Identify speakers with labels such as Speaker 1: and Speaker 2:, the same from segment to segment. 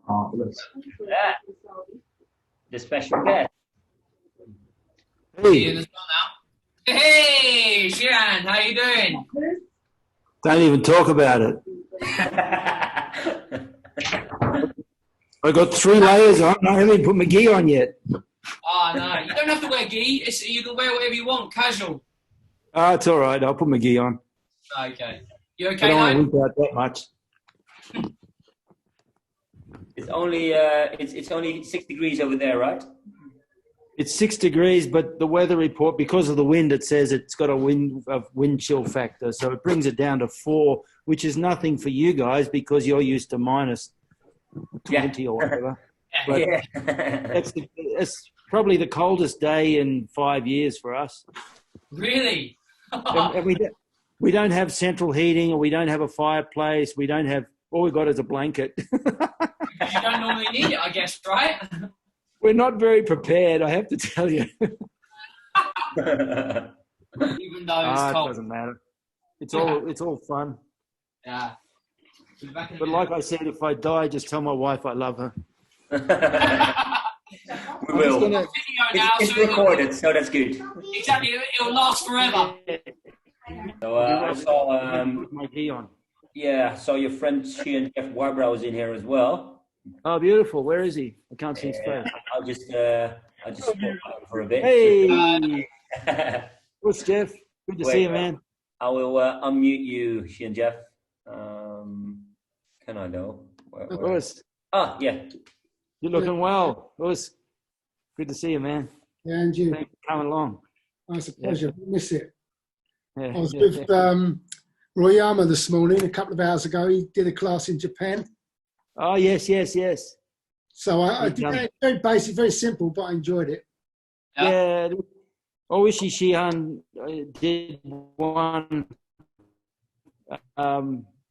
Speaker 1: Yeah, the special guest.
Speaker 2: Hey, in as well now. Hey, Shiran, how you doing?
Speaker 3: Don't even talk about it. I got 3 layers on. I haven't even put my gi on yet.
Speaker 2: Oh, no, you don't have to wear gi. You can wear whatever you want, casual.
Speaker 3: Oh, it's all right. I'll put my gi on.
Speaker 2: Okay. You okay,
Speaker 3: I don't want
Speaker 2: though?
Speaker 3: to wimp out that much.
Speaker 1: It's only it's only 6 degrees over there, right?
Speaker 3: It's 6 degrees, but the weather report, because of the wind, it says it's got a wind chill factor, so it brings it down to 4, which is nothing for you guys because you're used to minus 20 or whatever. But it's probably the coldest day in 5 years for us.
Speaker 2: Really?
Speaker 3: And we don't have central heating, or we don't have a fireplace. We don't have. All we got is a blanket.
Speaker 2: You don't normally need it, I guess, right?
Speaker 3: We're not very prepared, I have to tell you.
Speaker 2: Even though it's cold.
Speaker 3: It doesn't matter. It's all fun.
Speaker 2: Yeah.
Speaker 3: But like I said, if I die, just tell my wife I love her.
Speaker 1: We will. It's recorded, so that's good.
Speaker 2: Exactly, it'll last forever.
Speaker 1: So I saw
Speaker 3: my gi on.
Speaker 1: Yeah, so your friend Jeff Warbrow is in here as well.
Speaker 3: Oh, beautiful. Where is he? I can't see his face.
Speaker 1: I'll just swap out for a bit.
Speaker 3: Hey, what's Jeff? Good to see you, man.
Speaker 1: I will unmute you, Sheehan Jeff. Can I know? Where? Ah, yeah.
Speaker 3: You're looking well. Lewis, good to see you, man.
Speaker 4: Yeah, and you.
Speaker 3: Thanks for coming along.
Speaker 4: Oh, it's a pleasure. I miss it.
Speaker 3: Yeah,
Speaker 4: I was with Royama this morning, a couple of hours ago. He did a class in Japan.
Speaker 3: Oh, yes.
Speaker 4: So I did that. Very basic, very simple, but I enjoyed it.
Speaker 3: Yeah. Oishi Shihan did one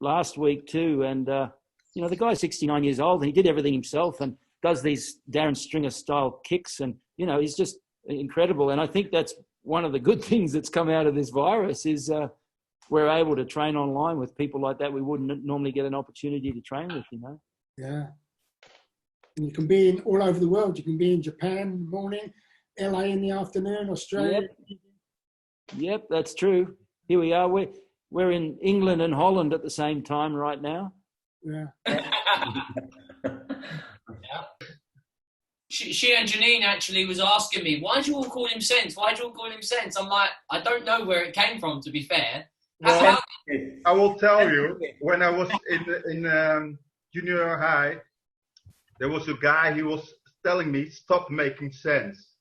Speaker 3: last week too, and the guy's 69 years old, and he did everything himself, and does these Darren Stringer style kicks, and he's just incredible. And I think that's one of the good things that's come out of this virus is we're able to train online with people like that we wouldn't normally get an opportunity to train with.
Speaker 4: Yeah. And you can be in all over the world. You can be in Japan in the morning, LA in the afternoon, Australia.
Speaker 3: Yep, that's true. Here we are. We're in England and Holland at the same time right now.
Speaker 4: Yeah.
Speaker 2: She and Janine actually was asking me, why do you all call him Sense? Why do you all call him Sense? I'm like, I don't know where it came from, to be fair.
Speaker 5: Well, I will tell you, when I was in junior high, there was a guy, he was telling me, stop making sense.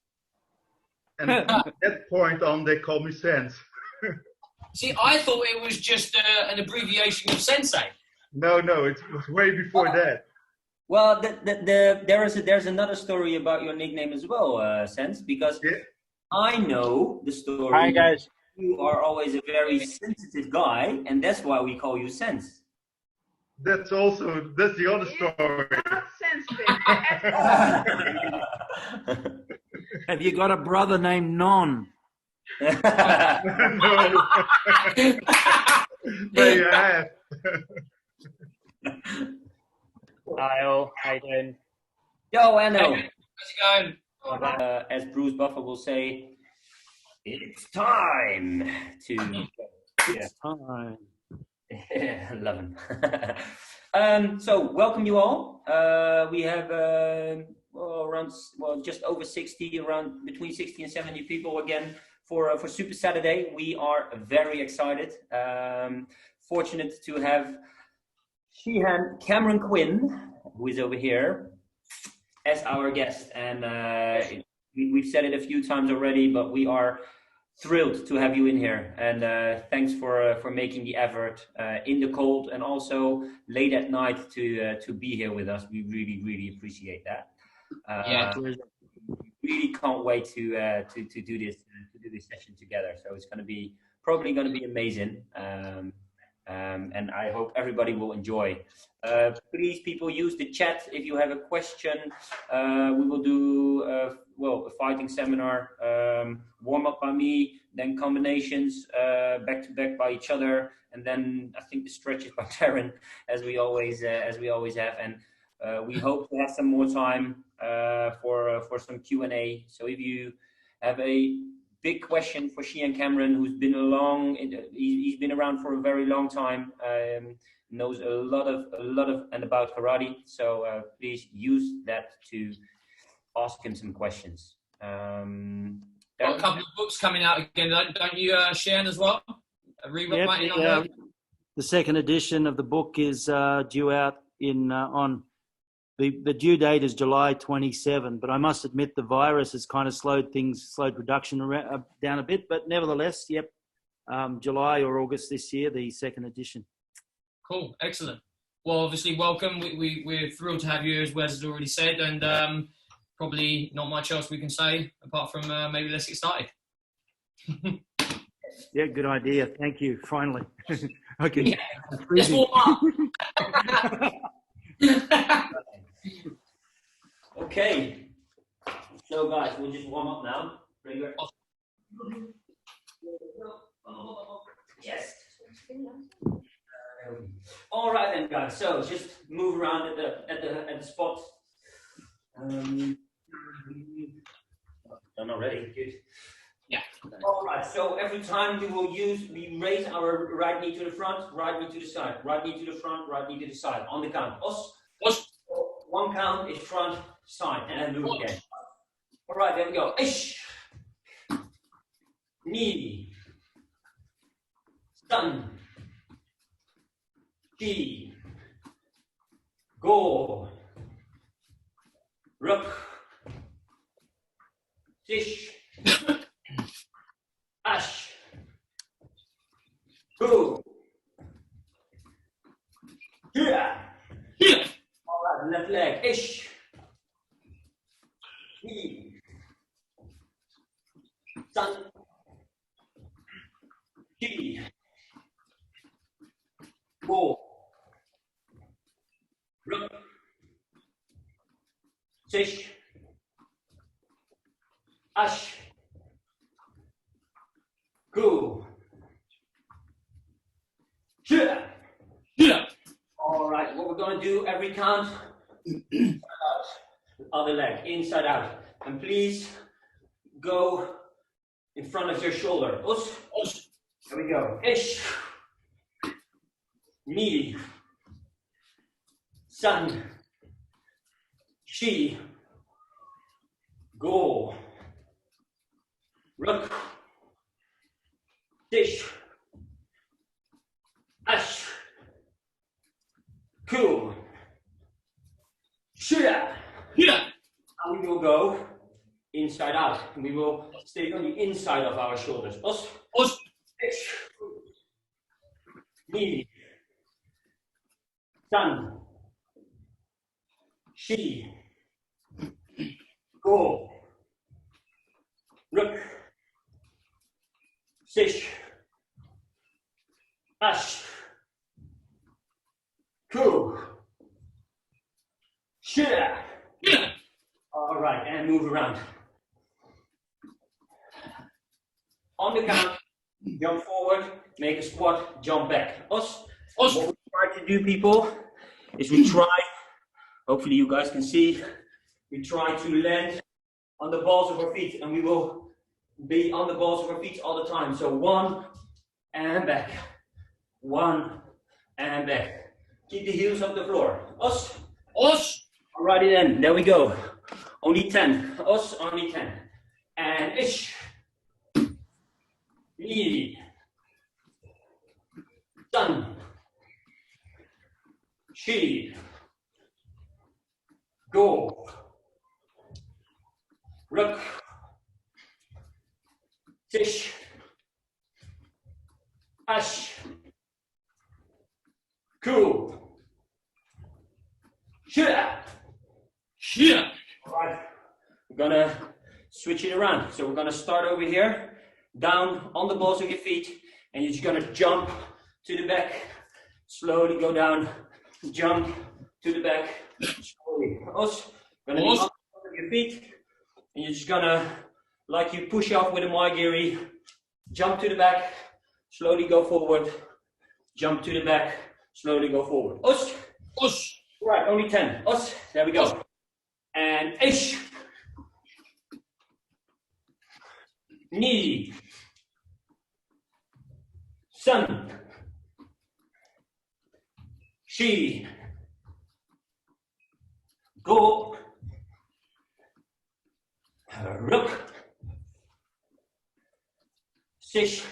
Speaker 5: And at that point on, they called me Sense.
Speaker 2: See, I thought it was just an abbreviation of Sensei.
Speaker 5: No, it was way before that.
Speaker 1: Well, there's another story about your nickname as well, Sense, because I know the story.
Speaker 3: Hi, guys.
Speaker 1: You are always a very sensitive guy, and that's why we call you Sense.
Speaker 5: That's the other story.
Speaker 6: Not sensitive.
Speaker 3: Have you got a brother named Non?
Speaker 5: No. There you have.
Speaker 7: Hi all, how you doing?
Speaker 1: Yo, Anno.
Speaker 2: How's it going?
Speaker 1: As Bruce Buffer will say, it's time to...
Speaker 3: It's time.
Speaker 1: Yeah, love him. So, welcome you all. We have just over 60, around between 60 and 70 people again for Super Saturday. We are very excited. Fortunate to have Sheehan Cameron Quinn, who is over here, as our guest. And we've said it a few times already, but we are thrilled to have you in here. And thanks for making the effort in the cold and also late at night to be here with us. We really, really appreciate that. We really can't wait to do this session together. So it's probably going to be amazing. And I hope everybody will enjoy. Please, people, use the chat if you have a question. We will do a fighting seminar, warm up by me, then combinations back to back by each other, and then I think the stretches by Darren, as we always have. And we hope to have some more time for some Q&A. So if you have a big question for Sheehan Cameron, who's been he's been around for a very long time, knows a lot of and about karate. So please use that to ask him some questions.
Speaker 2: Got a couple of books coming out again, don't you, Sheehan, as well?
Speaker 3: Yep, the second edition of the book is due out on the due date is July 27, but I must admit the virus has kind of slowed production down a bit, but nevertheless, yep, July or August this year, the second edition.
Speaker 2: Cool, excellent. Well, obviously, welcome. We're thrilled to have you, as Wes has already said, and probably not much else we can say apart from maybe let's get started.
Speaker 3: Yeah, good idea. Thank you. Finally, okay.
Speaker 2: Yeah. Let's warm up.
Speaker 1: Okay. So guys, we'll just warm up now. Yes. All right then, guys. So just move around at the spot. Done already. Good.
Speaker 2: Yeah.
Speaker 1: All right. So every time we raise our right knee to the front, right knee to the side, right knee to the front, right knee to the side on the count. One count is front, side, and then move again. All right. There we go. Ish. Knee. Sun. Ki. Go. Rook. Tish. Ash. Go. Here.
Speaker 2: Here.
Speaker 1: All right, left leg. Ish. Knee. Sun. Ki. Go. Rook. Tish. Ash. Go. Here.
Speaker 2: Here.
Speaker 1: All right, what we're going to do every count, other leg, inside out. And please go in front of your shoulder. Us. There we go. Ish. Knee. Sun. Chi. Go. Rook. Tish. Ash. Cool. Shia.
Speaker 2: Here.
Speaker 1: And we will go inside out. And we will stay on the inside of our shoulders. Os. Ish. Knee. Sun. Shi. Go. Rook. Sish. Ash. Cool. Shia.
Speaker 2: Here.
Speaker 1: All right, and move around. On the count, jump forward, make a squat, jump back. What we try to do, people, is we try, hopefully you guys can see, we try to land on the balls of our feet, and we will be on the balls of our feet all the time. So 1 and back, 1 and back. Keep the heels off the floor. Os. Alrighty then, there we go. Only 10. Os, only 10. And ish. Knee. Sun. Shi. Go. Rook. Tish. Ash. Cool.
Speaker 2: Here.
Speaker 1: All right. We're gonna switch it around. So we're gonna start over here, down on the balls of your feet, and you're just gonna jump to the back, slowly go down, jump to the back, slowly. Also, gonna be on the balls of your feet, and you're just gonna, like you push off with a Maigiri, jump to the back, slowly go forward, jump to the back, slowly go forward. Right, Right, only 10. Us. There we go. And ish. Knee. Sun. She. Go. Rook. Sish.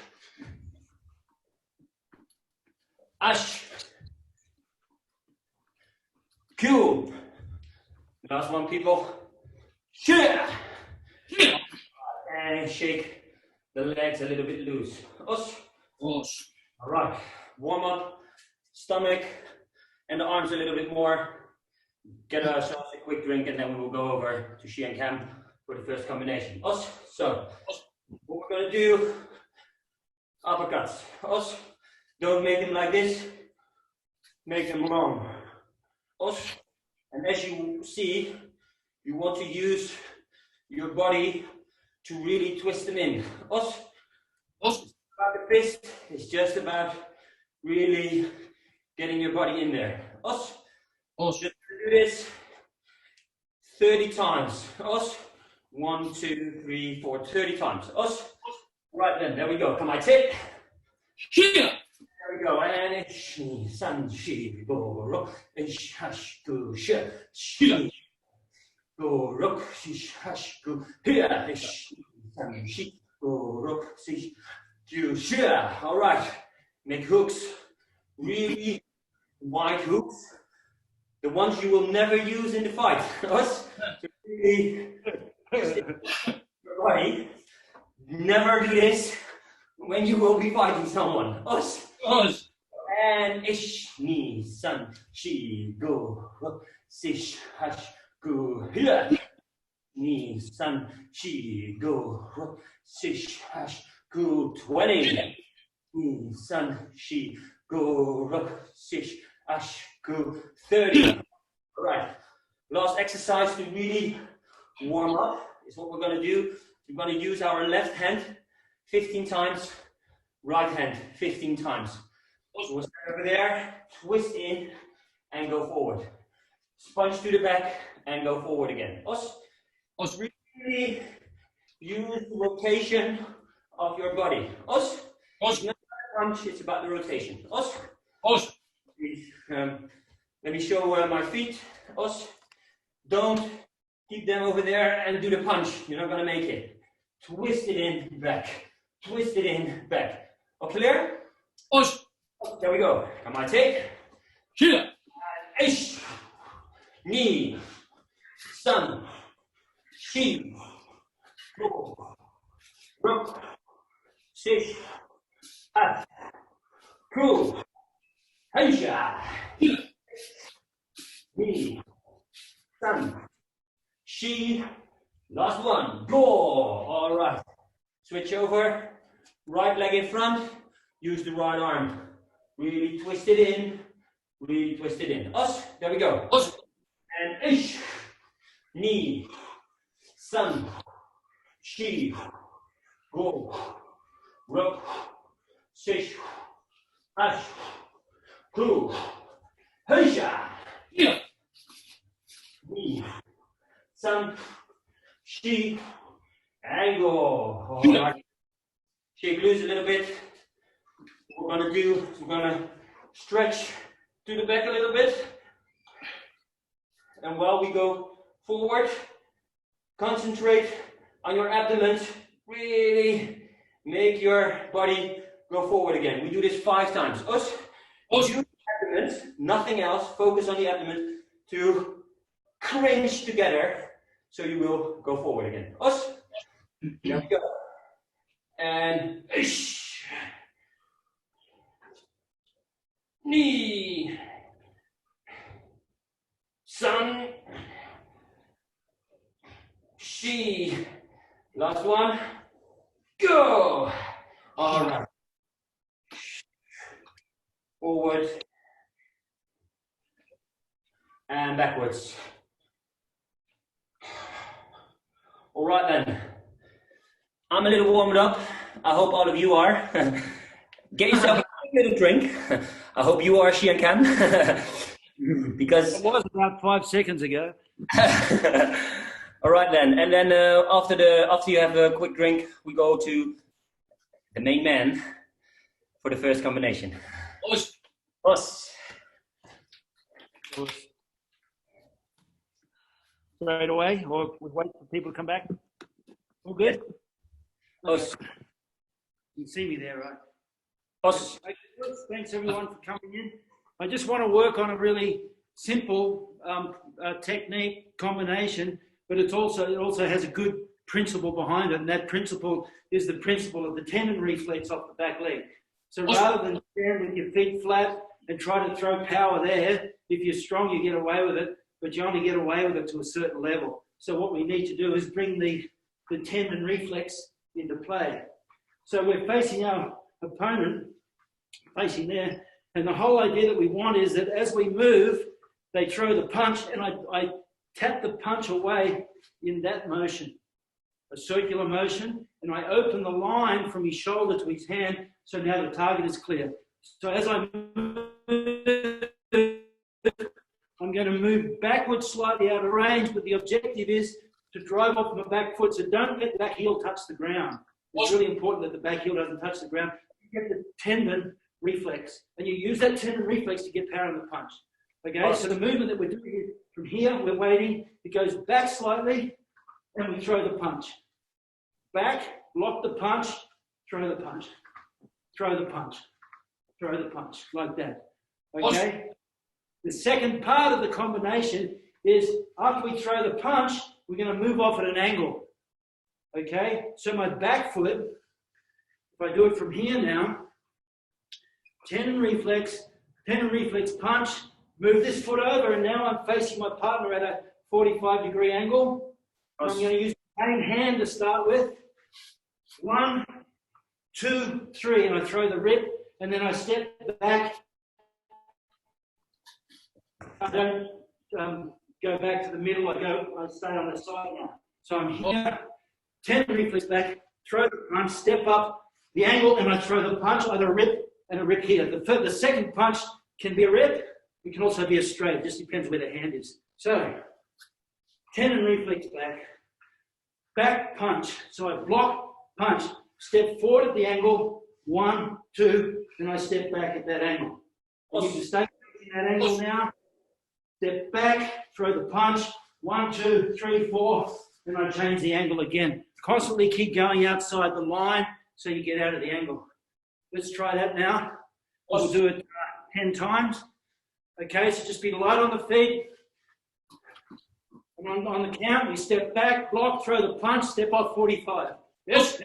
Speaker 1: Ash. Q. Last one, people. Share. And shake the legs a little bit loose. Us.
Speaker 2: Us.
Speaker 1: All right. Warm up, stomach, and the arms a little bit more. Get ourselves a quick drink, and then we will go over to She and Cam for the first combination. Us. So, what we're gonna do? Uppercuts. Us. Don't make them like this. Make them long. Us. And as you see, you want to use your body to really twist them in. Us.
Speaker 2: Us.
Speaker 1: About the fist, it's just about really getting your body in there. Us.
Speaker 2: Us.
Speaker 1: Just do this 30 times. Us. 1, 2, 3, 4, 30 times. Us. Right then, there we go. Come on, tip.
Speaker 2: Here.
Speaker 1: There we go. And she, san, she, go, rock, hash, go, she, go, rock, hash, go, here, san, she, go, rock, she, share. All right. Make hooks, really wide hooks. The ones you will never use in the fight. Us. To really your body. Never do this when you will be fighting someone. Us.
Speaker 2: Us.
Speaker 1: And ish, ni, san, shi, go, sish, hash, go, here. Ni, san, shi, go, sish, hash, go, 20. Ni, san, shi, go, sish, hash, go, 30. All right. Last exercise to really warm up is what we're going to do. We're going to use our left hand 15 times, right hand 15 times. So we'll stand over there, twist in, and go forward. Sponge to the back, and go forward again. Us. Really use the rotation of your body. Us. It's not a punch, it's about the rotation. Us. Let me show my feet. Us. Don't keep them over there and do the punch. You're not going to make it. Twist it in, back. Twist it in, back. All clear?
Speaker 2: Us.
Speaker 1: There we go. Come on, take.
Speaker 2: Here.
Speaker 1: Ish. Knee. Sun. She. Go. Rook. Sish. Up. Cool. Hensha. Knee. Sun. She. Last one. Go. All right. Switch over. Right leg in front. Use the right arm. Really twist it in. Really twist it in. Us. There we go.
Speaker 2: Us.
Speaker 1: And ish. Knee. Sun. She. Go. Rook. Sish. Ash. Crew. Hensha.
Speaker 2: Here.
Speaker 1: Knee. Sun. She. And go. All right. Shake loose a little bit. What we're going to do is we're going to stretch to the back a little bit. And while we go forward, concentrate on your abdomen. Really make your body go forward again. We do this 5 times. Us. Use the abdomen, nothing else. Focus on the abdomen to cringe together so you will go forward again. Us. There we go. And ish. Knee. Sun. She. Last one. Go. All right. Forward. And backwards. All right then. I'm a little warmed up. I hope all of you are. Get yourself a little drink. I hope you are, She and Cam. because
Speaker 3: It was about 5 seconds ago.
Speaker 1: all right then, and then after you have a quick drink, we go to the main man for the first combination. Us.
Speaker 3: Straight away, or we wait for people to come back? All good?
Speaker 1: Us.
Speaker 3: You can see me there, right?
Speaker 1: Us.
Speaker 3: Thanks everyone for coming in. I just want to work on a really simple technique combination, but it also has a good principle behind it, and that principle is the principle of the tendon reflex off the back leg. So rather than stand with your feet flat and try to throw power there, if you're strong, you get away with it, but you only get away with it to a certain level. So what we need to do is bring the tendon reflex into play. So we're facing our opponent, facing there, and the whole idea that we want is that as we move, they throw the punch, and I tap the punch away in that motion, a circular motion, and I open the line from his shoulder to his hand, so now the target is clear. So as I move, I'm going to move backwards slightly out of range, but the objective is to drive off my back foot, so don't let the back heel touch the ground. It's really important that the back heel doesn't touch the ground. You get the tendon reflex, and you use that tendon reflex to get power in the punch. Okay, so the movement that we're doing from here, we're waiting, it goes back slightly, and we throw the punch. Back, lock the punch, throw the punch, throw the punch, throw the punch, like that. Okay? The second part of the combination is after we throw the punch, we're going to move off at an angle. Okay? So my back foot, if I do it from here now, tendon reflex punch, move this foot over, and now I'm facing my partner at a 45-degree angle. I'm going to use the same hand to start with. 1, 2, 3, and I throw the rip, and then I step back. I don't go back to the middle, I stay on the side now. So I'm here, tendon reflex back, throw the punch, step up the angle, and I throw the punch, either a rip and a rip here. The second punch can be a rip, it can also be a straight, it just depends where the hand is. So, tendon reflex back, back punch. So I block, punch, step forward at the angle, 1, 2, and I step back at that angle. I need to stay in that angle now. Step back, throw the punch, 1, 2, 3, 4, and I change the angle again. Constantly keep going outside the line so you get out of the angle. Let's try that now. We'll do it 10 times. Okay, so just be light on the feet. And on the count, we step back, block, throw the punch, step off 45. Yes?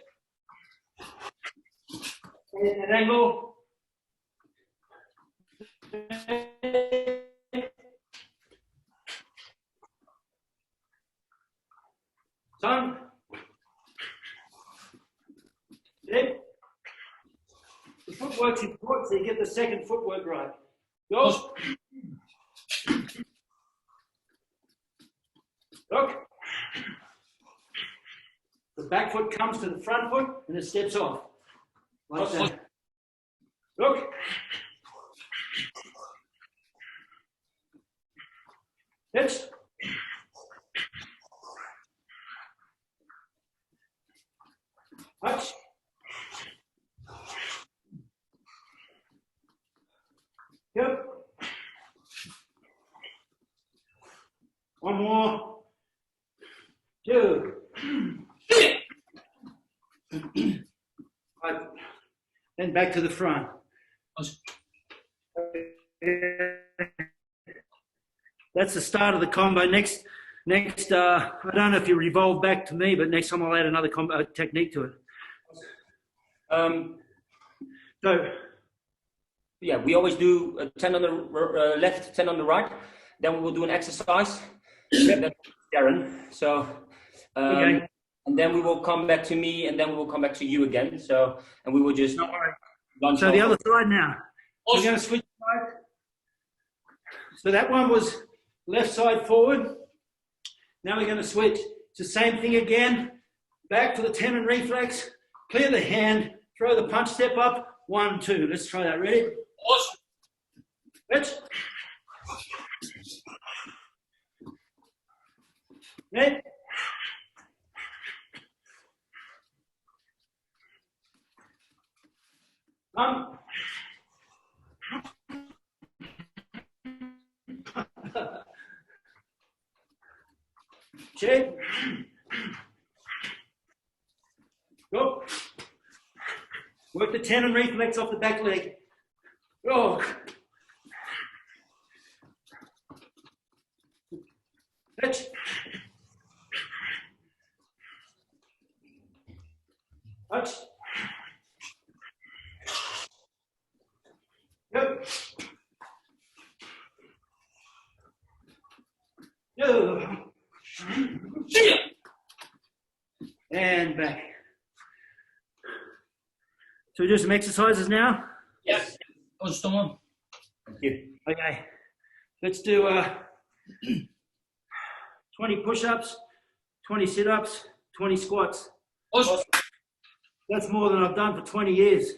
Speaker 3: And that angle. Time. Okay. The footwork's important, so you get the second footwork right. Go. Look. The back foot comes to the front foot and it steps off. Like that. Look. Hits. Touch. Yep. One more. 2. Right. Then back to the front. That's the start of the combo. Next, I don't know if you revolve back to me, but next time I'll add another technique to it. So,
Speaker 1: yeah, we always do 10 on the left, 10 on the right. Then we will do an exercise. That's Darren. So,
Speaker 3: okay.
Speaker 1: And then we will come back to me, and then we will come back to you again. So, and we will just.
Speaker 3: So the other side now. So we're going to switch sides. So that one was left side forward. Now we're going to switch. It's the same thing again. Back to the tendon reflex. Clear the hand. Throw the punch, step up. 1, 2. Let's try that. Ready? Let's. Red. Check. Go. Work the tendon reflex off the back leg. Go. Touch. Touch. Go. Go. And back. So we do some exercises now?
Speaker 2: Yes. Oh, Storm.
Speaker 1: Thank you.
Speaker 3: Okay. Let's do 20 push-ups, 20 sit-ups, 20 squats.
Speaker 2: Oh,
Speaker 3: That's more than I've done for 20 years.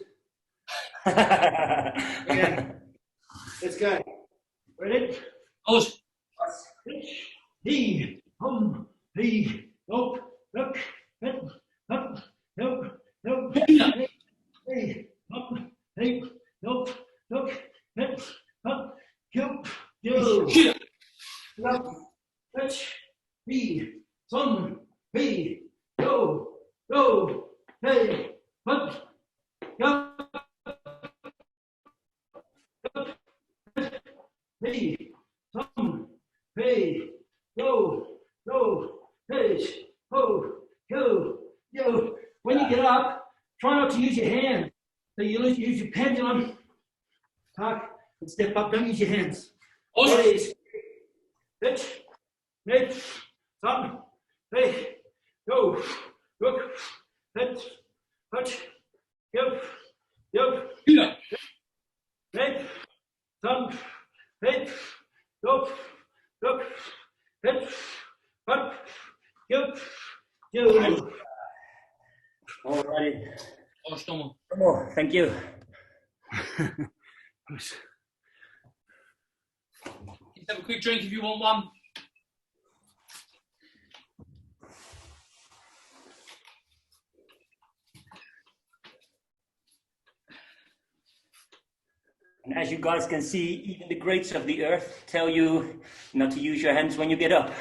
Speaker 3: Okay. Let's go. Ready?
Speaker 2: oh,
Speaker 3: He, he, up, up, up, up, up, up, hey, up, hey, up, up, up, up, go, up, touch, he, some, he, go, go, hey, up, up, hey, some, hey, go, go, hey, ho, go, yo. When you get up, try not to use your hand. So you use your pendulum, tuck, and step up. Don't use your hands.
Speaker 2: oh,
Speaker 3: Please. Pitch, hit, thumb, hey, go, look, hit, touch, go, go, hit, thumb, hit, go, look, hit, up, go, go.
Speaker 1: All righty.
Speaker 2: oh, Storm.
Speaker 1: Oh, thank you.
Speaker 2: Just have a quick drink if you want one.
Speaker 1: And as you guys can see, even the greats of the earth tell you not to use your hands when you get up.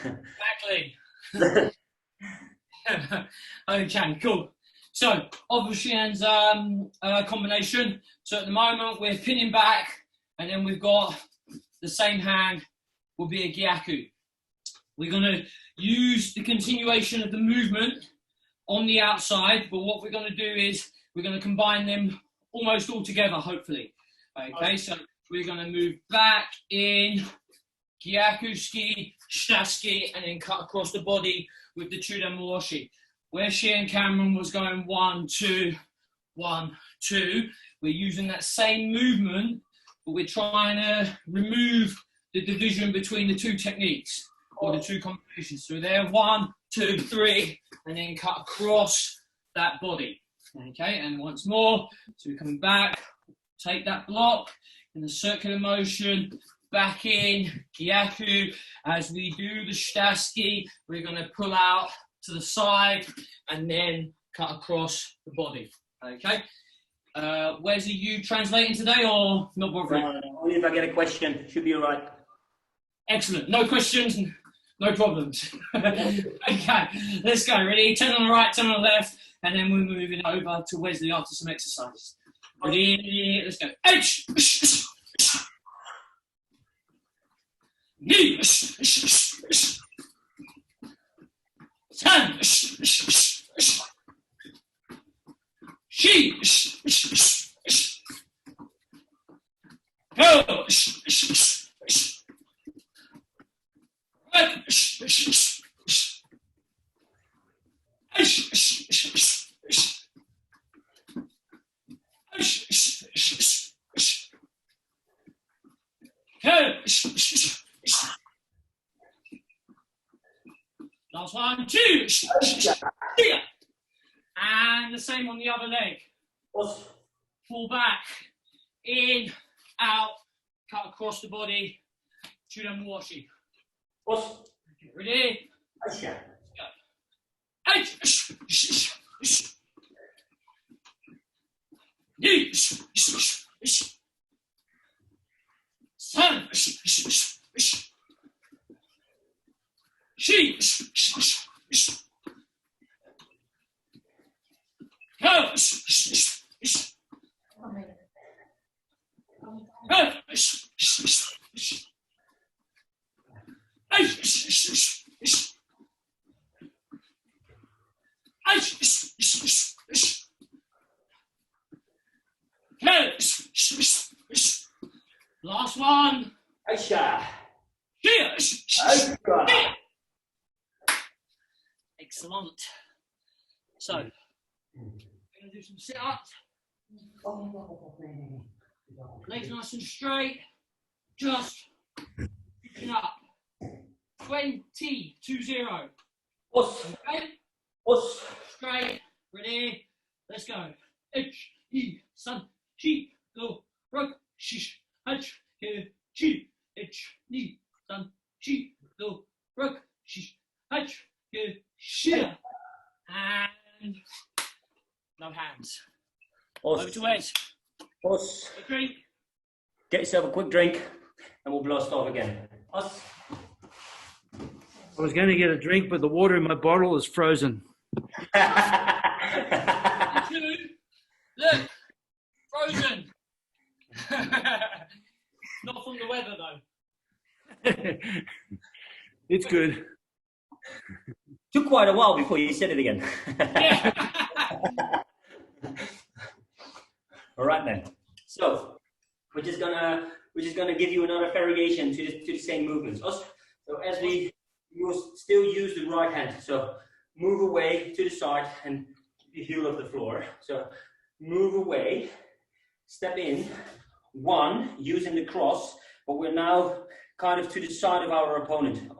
Speaker 2: Exactly. Okay, cool. So, obviously, and combination. So at the moment, we're pinning back, and then we've got the same hand will be a gyaku. We're going to use the continuation of the movement on the outside, but what we're going to do is we're going to combine them almost all together, hopefully. Okay, so we're going to move back in, gyaku ski, shitaski, and then cut across the body with the chudamuoshi. Where she and Cameron was going 1, 2, 1, 2, we're using that same movement, but we're trying to remove the division between the two techniques or the two combinations. So there, 1, 2, 3, and then cut across that body. Okay, and once more, so we're coming back, take that block in the circular motion, back in, gyaku. As we do the shitaski, we're going to pull out to the side and then cut across the body. Okay. Wes, are you translating today or not bothering?
Speaker 1: No, only if I get a question. Should be all right.
Speaker 2: Excellent. No questions, no problems. Okay, let's go. Ready? 10 on the right, 10 on the left, and then we're moving over to Wesley after some exercises. Ready? Let's go. H. Knee. 10. She. Go. Last one, 2. And the same on the other leg. Fall back, in, out, cut across the body, chudamuoshi.
Speaker 1: Os.
Speaker 2: Ready?
Speaker 1: Asha.
Speaker 2: Last one.
Speaker 1: Asha.
Speaker 2: Asha.
Speaker 1: Asha.
Speaker 2: Excellent. So, we're going to do some sit-ups. Legs nice and straight. Just picking up. 20.
Speaker 1: Os.
Speaker 2: Okay?
Speaker 1: Os.
Speaker 2: Straight. Ready? Let's go. H, E, sun, chi, go, rook, shish, h, here, chi, h, e, sun, chi, go, rook, shish, h, here, shia. And no hands. Over
Speaker 1: Os.
Speaker 2: to Wes.
Speaker 1: Os.
Speaker 2: A drink.
Speaker 1: Get yourself a quick drink and we'll blast off again. Os.
Speaker 3: I was going to get a drink, but the water in my bottle is frozen.
Speaker 2: Two. Look. Frozen. Not from the weather though.
Speaker 3: It's good.
Speaker 1: Took quite a while before you said it again.
Speaker 2: Yeah.
Speaker 1: All right then. So we're just gonna give you another variation to the same movements. So as we will still use the right hand. So move away to the side and keep the heel off the floor. So move away, step in, one using the cross, but we're now kind of to the side of our opponent.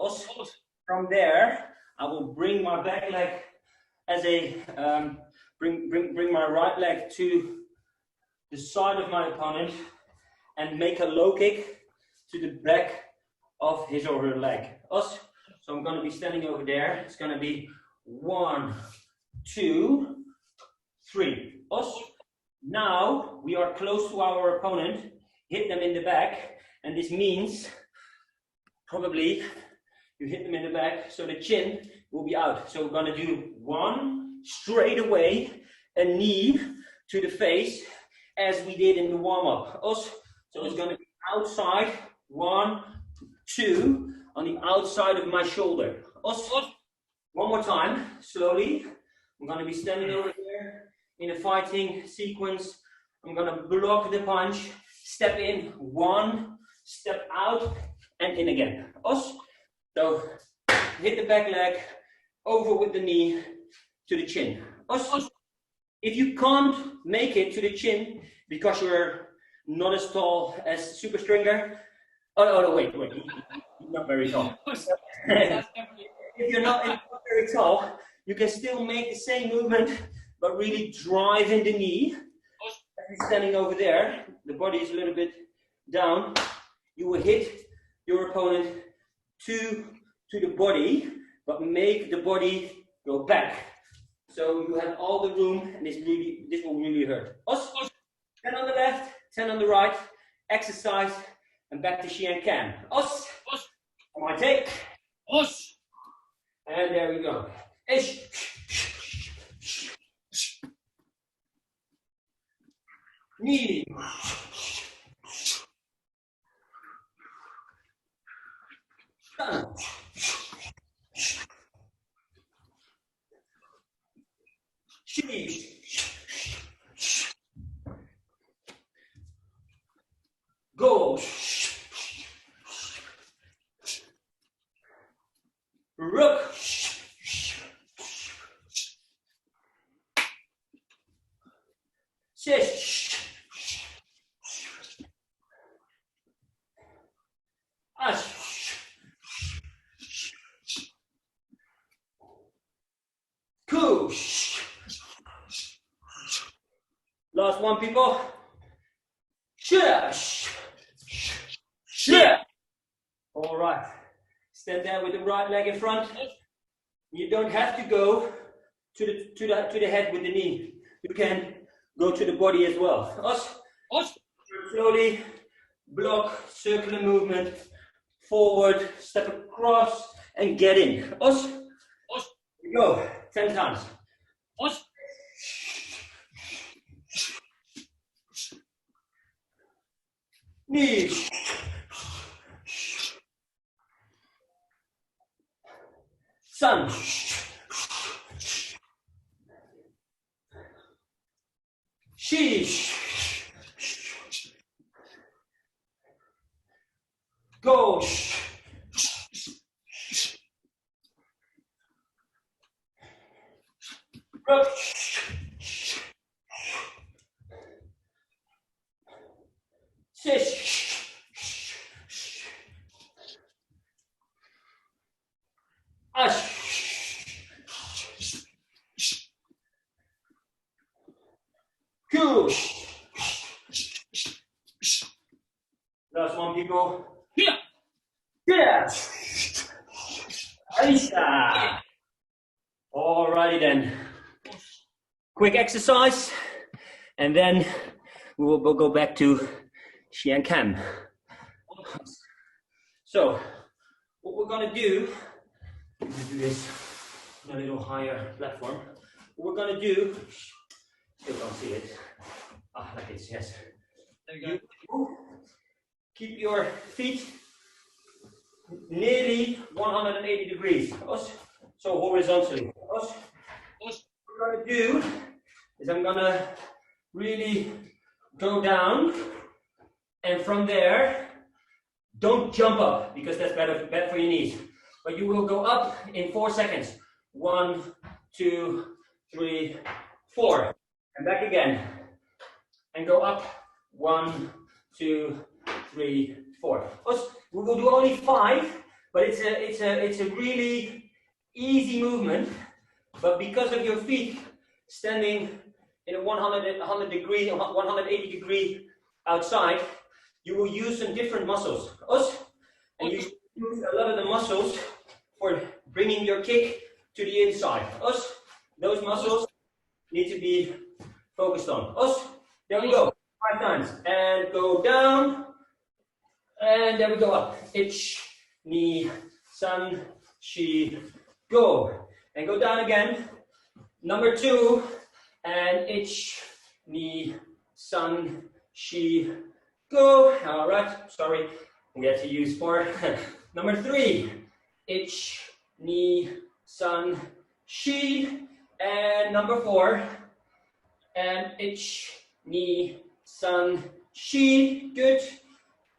Speaker 1: From there, I will bring my back leg as a bring my right leg to the side of my opponent and make a low kick to the back of his or her leg. So I'm going to be standing over there. It's going to be 1, 2, 3. Now we are close to our opponent. Hit them in the back, and this means probably you hit them in the back, so the chin will be out. So we're going to do 1 straight away, a knee to the face, as we did in the warm-up. So it's going to be outside, 1, 2, on the outside of my shoulder. One more time, slowly. I'm going to be standing over here in a fighting sequence. I'm going to block the punch, step in, 1, step out, and in again. So hit the back leg, over with the knee to the chin. If you can't make it to the chin because you're not as tall as Super Stringer, no, wait, you're not very tall. If you're not very tall, you can still make the same movement, but really drive in the knee. As you're standing over there, the body is a little bit down. You will hit your opponent to the body, but make the body go back. So you have all the room, and this will really hurt. 10 on the left, 10 on the right. Exercise, and back to Shian Can. On my take. And there we go. Knee. Done. Shi. Go. Rook. Shish. Ash. Kush. Last one, people. Shush. Shit. All right. Stand there with the right leg in front. You don't have to go to the head with the knee. You can go to the body as well. Us. Slowly block, circular movement, forward, step across, and get in. Us. Go 10 times. Us. Knee. Sun. She. Go. Up. Sit. Ash. Cool. Last one, people. Yeah. Yeah. Aisha. Alrighty then. Quick exercise, and then we'll go back to Xian Cam. So, what we're gonna do, this on a little higher platform. What we're gonna do, still can't see it. Like this, yes.
Speaker 2: There we go.
Speaker 1: Keep your feet nearly 180 degrees. So horizontally. What we're gonna do is I'm gonna really go down, and from there, don't jump up because that's bad for your knees. But you will go up in 4 seconds. 1, 2, 3, 4, and back again, and go up. 1, 2, 3, 4. We will do only 5, but it's a really easy movement. But because of your feet standing in a 180 degree outside, you will use some different muscles. And you use a lot of the muscles for bringing your kick to the inside. Those muscles need to be focused on. There we go. 5 times. And go down. And there we go up. Ich, ni, san, shi, go. And go down again. Number 2. And ich, ni, san, shi, go. All right. Sorry. We have to use 4. Number 3. Ich, ni, san, shi. And number 4. And ich, ni, san, shi. Good.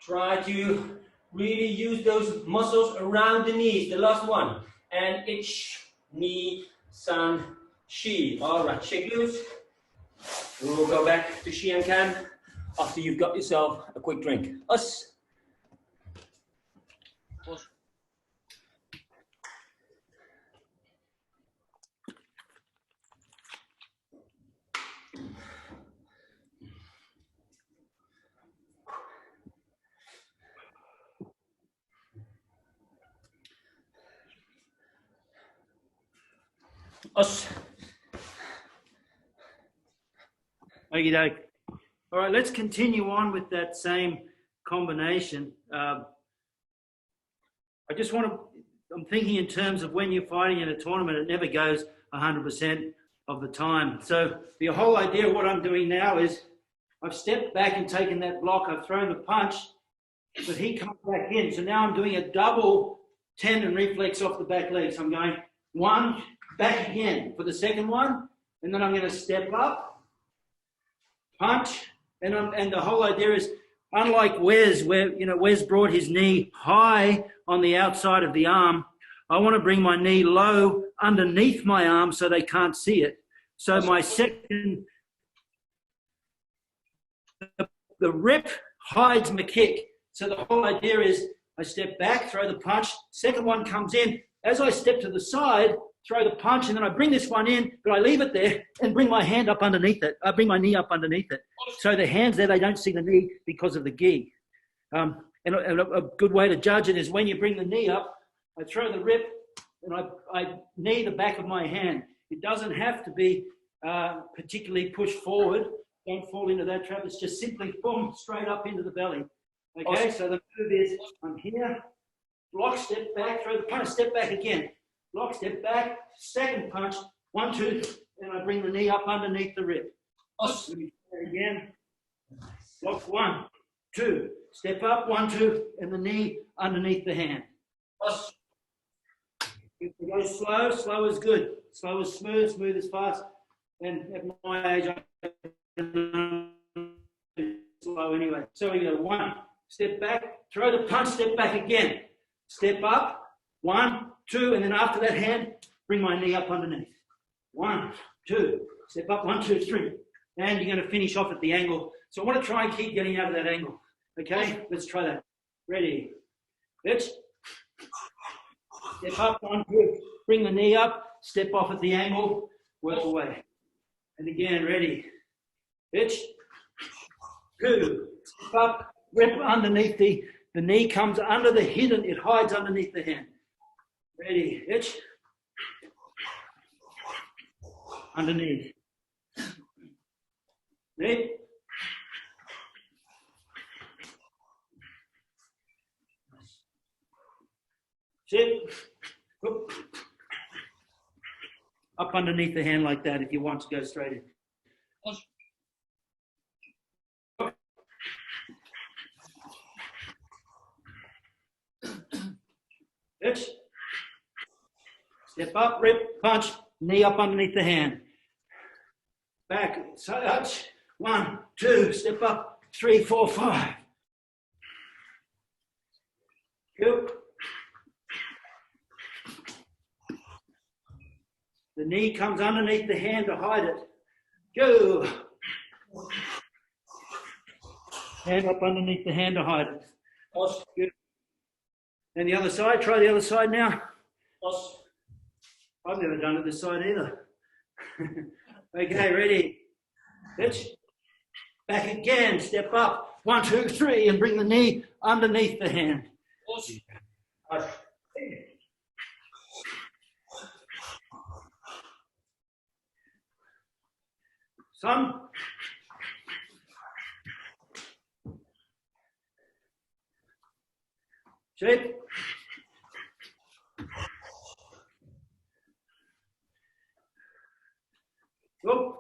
Speaker 1: Try to really use those muscles around the knees. The last one. And ich, ni, san, shi. All right, shake loose. We will go back to Shi and Cam after you've got yourself a quick drink.
Speaker 3: Okie doke. All right, let's continue on with that same combination. I'm thinking in terms of when you're fighting in a tournament, it never goes 100% of the time. So the whole idea of what I'm doing now is I've stepped back and taken that block, I've thrown the punch, but he comes back in. So now I'm doing a double tendon reflex off the back leg. So I'm going 1, back again for the second one, and then I'm going to step up, punch, and the whole idea is, unlike Wes, where Wes brought his knee high on the outside of the arm, I want to bring my knee low underneath my arm so they can't see it. So my second, the rip hides my kick. So the whole idea is I step back, throw the punch, second one comes in. As I step to the side, throw the punch, and then I bring this one in, but I leave it there and bring my hand up underneath it. I bring my knee up underneath it. So the hand's there, they don't see the knee because of the gi. And a good way to judge it is when you bring the knee up, I throw the rip, and I knee the back of my hand. It doesn't have to be particularly pushed forward. Don't fall into that trap. It's just simply boom, straight up into the belly. Okay, so the move is I'm here, block, step back, throw the punch, step back again. Block, step back, second punch, 1, 2, and I bring the knee up underneath the rib. Let me try again. Block, 1, 2, step up, 1, 2, and the knee underneath the hand. If we go slow, slow is good. Slow is smooth, smooth is fast. And at my age, I'm slow anyway. So we go 1, step back, throw the punch, step back again. Step up, 1, 2, and then after that hand, bring my knee up underneath. 1, 2, step up, 1, 2, 3. And you're going to finish off at the angle. So I want to try and keep getting out of that angle. Okay, let's try that. Ready? Let's step up, 1, 2, bring the knee up, step off at the angle, work away. And again, ready? Pitch. 2, step up, rip underneath the knee comes under the hidden, it hides underneath the hand. Ready? Pitch. Underneath. Knee. Sit. Up underneath the hand like that if you want to go straight in. Pitch. Step up, rip, punch, knee up underneath the hand. Back, touch. 1, 2, step up, 3, 4, 5. Good. The knee comes underneath the hand to hide it. Go. Hand up underneath the hand to hide it. Good. And the other side, try the other side now. I've never done it this side either. Okay, ready? Pitch. Back again, step up. 1, 2, 3, and bring the knee underneath the hand. Some. Shape. Go.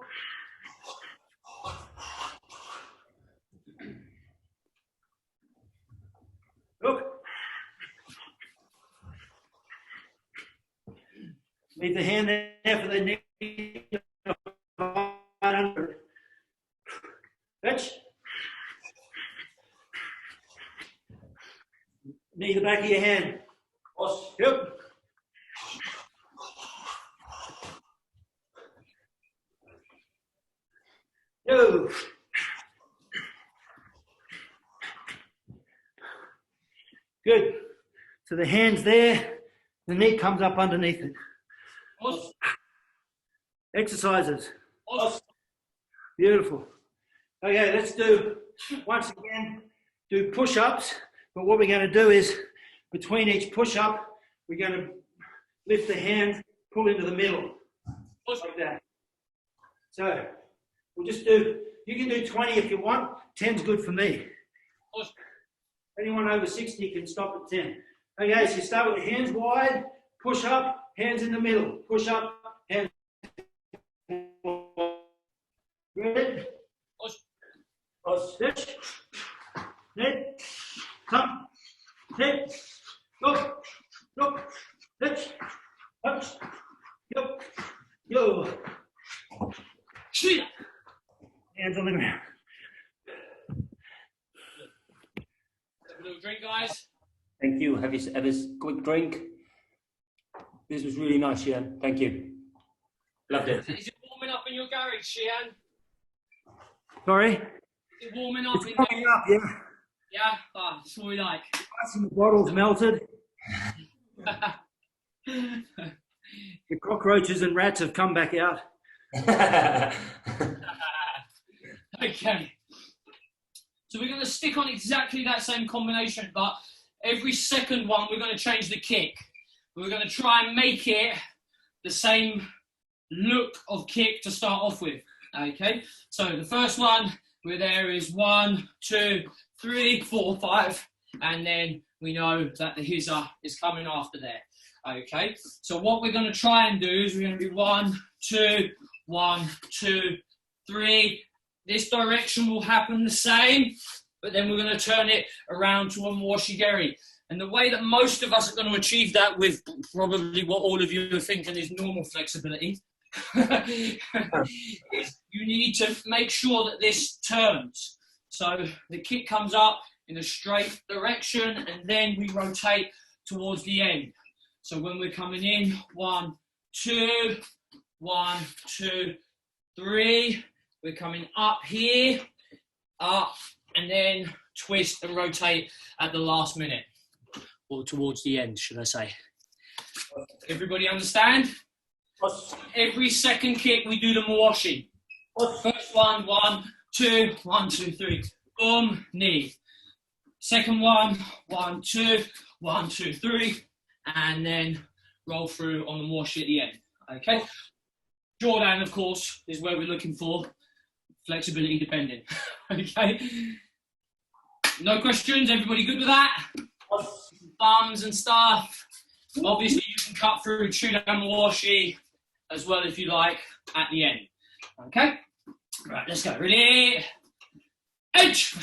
Speaker 3: Look. Leave the hand there for the knee. Pitch. Knee the back of your hand. Yep. Go. Good. So the hand's there, the knee comes up underneath it. Exercises. Beautiful. Okay, let's do, once again, do push-ups. But what we're going to do is, between each push-up, we're going to lift the hand, pull into the middle, like that. So, we'll just do, you can do 20 if you want, 10's good for me. Anyone over 60 can stop at 10. Okay, so you start with the hands wide, push up, hands in the middle, push up, hands good. Stitch. Hit. Come. Hit. Go. Go. Stitch. Punch. Go. Go. Hands on the ground.
Speaker 2: Have a little drink, guys.
Speaker 1: Thank you. Have a quick drink. This was really nice, Shian. Thank you. Loved it.
Speaker 2: Is it warming up in your garage, Shian?
Speaker 3: Sorry?
Speaker 2: Is it warming up?
Speaker 3: It's coming up, yeah.
Speaker 2: Yeah? Oh, that's what we like.
Speaker 3: Some bottles melted. The cockroaches and rats have come back out.
Speaker 2: Okay. So we're going to stick on exactly that same combination, but every second one we're going to change the kick. We're going to try and make it the same look of kick to start off with. Okay, so the first one we're there is 1, 2, 3, 4, 5, and then we know that the hizza is coming after there. Okay, so what we're going to try and do is we're going to be 1, 2, 1, 2, 3. This direction will happen the same, but then we're going to turn it around to a moshigeri. And the way that most of us are going to achieve that with probably what all of you are thinking is normal flexibility, is you need to make sure that this turns. So the kick comes up in a straight direction and then we rotate towards the end. So when we're coming in, 1, 2, 1, 2, 3, we're coming up here, up, and then twist and rotate at the last minute. Or towards the end, should I say. Everybody understand? Every second kick, we do the mawashi. First one, 1, 2, 1, 2, 3. Boom, knee. Second one, 1, 2, 1, 2, 3. And then roll through on the mawashi at the end. Okay? Jordan, of course, is where we're looking for flexibility depending. Okay? No questions? Everybody good with that? Thumbs and stuff. Obviously, you can cut through Chudan Mawashi as well if you like at the end. Okay? Right, let's go. Ready? Edge.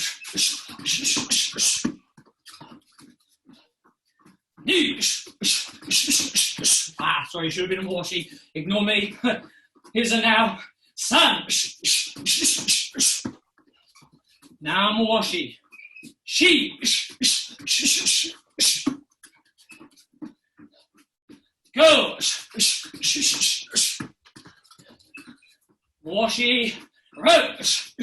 Speaker 2: Sorry, should have been a Mawashi. Ignore me. Here's a now. Sun. Now Mawashi. She. Go. Washi. Rose.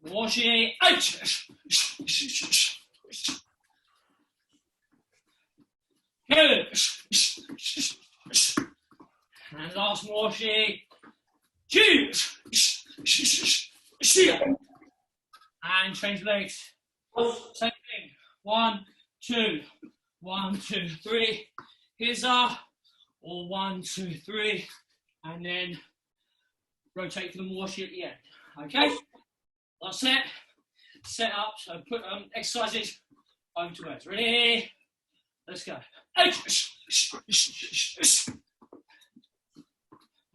Speaker 2: Washi. And last washi. Choose. And change legs. Same thing. 1, 2, 1, 2, 3. Here's our, or 1, 2, 3, and then rotate for the washi at the end. Okay. Last set. Set up. So put exercises over to words. Ready? Let's go.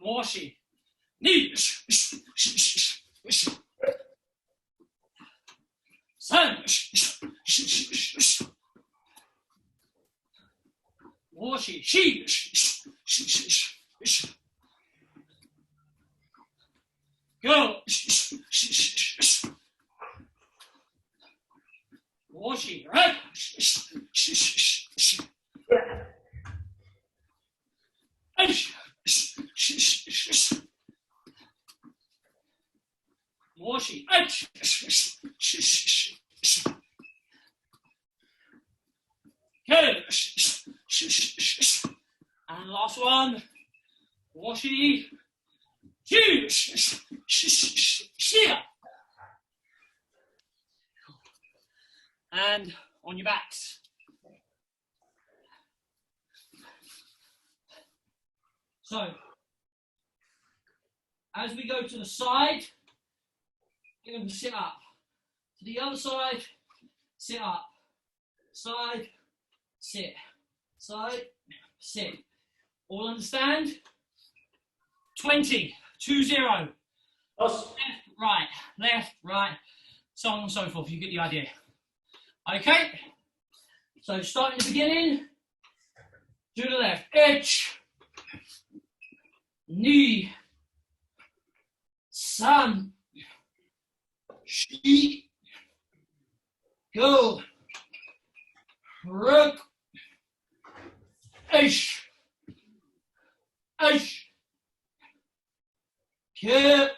Speaker 2: Washi. Knees. Sun. Washi. She. Go. Washi. Right. Washi. And last one. Washi. And on your backs. So, as we go to the side, give them to sit up. To the other side, sit up. Side, sit. Side, sit. All understand? 20, 2, 0. Left, right, so on and so forth. You get the idea. Okay? So start in the beginning. To the left. Edge. Knee. Sun. She. Go. Rook. Ish. Ish. Kip.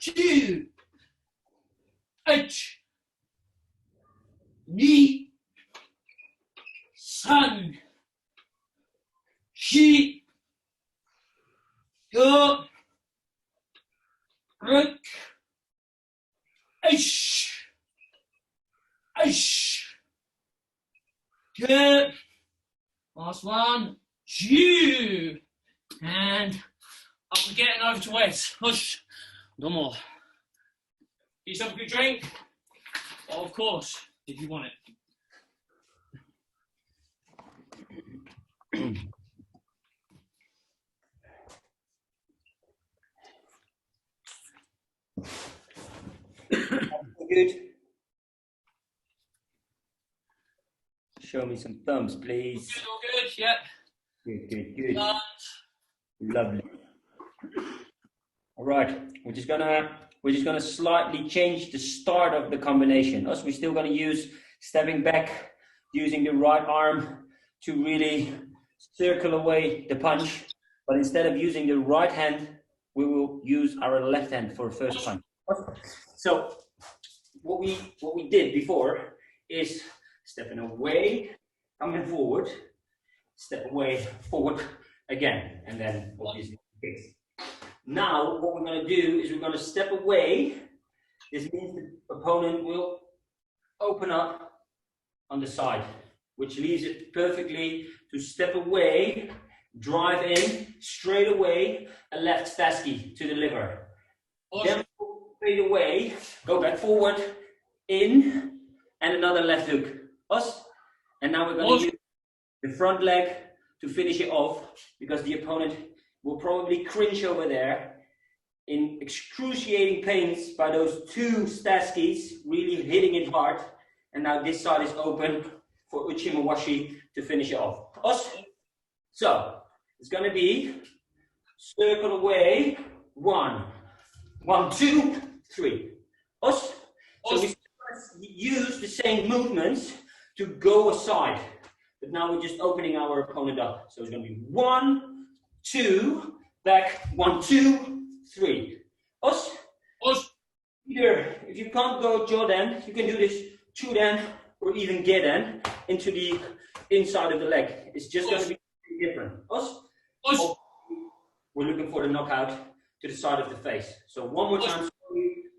Speaker 2: Two. H. Knee. Sun. She. Go. Look. Ish. Ish. Good. Last one. Chew. And up we get and over to Wes. Hush. No more. Get yourself a good drink. Of course, if you want it.
Speaker 1: Good. Show me some thumbs, please.
Speaker 2: Good, all good, yep.
Speaker 1: Good, good, good. Lovely. All right, we're just gonna slightly change the start of the combination. Us, we're still gonna use stepping back, using the right arm to really circle away the punch. But instead of using the right hand, we will use our left hand for the first punch. So what we did before is stepping away, coming forward, step away, forward again, and then obviously kicks. Now what we're going to do is we're going to step away. This means the opponent will open up on the side, which leaves it perfectly to step away, drive in, straight away, a left Stasky to deliver. Awesome. Then fade away, go back forward, in, and another left hook. Us. And now we're going to use the front leg to finish it off, because the opponent will probably cringe over there in excruciating pains by those two Staskis really hitting it hard. And now this side is open for Uchimawashi to finish it off. Us. So it's going to be circle away, 1, 1, 2, 3. Us. So we use the same movements to go aside, but now we're just opening our opponent up. So it's going to be 1, 2, back, 1, 2, 3. Us.
Speaker 2: Us.
Speaker 1: Either if you can't go Jordan, you can do this 2 dan or even get dan into the inside of the leg. It's just going to be different. Us. Us. We're looking for the knockout to the side of the face. So one more time,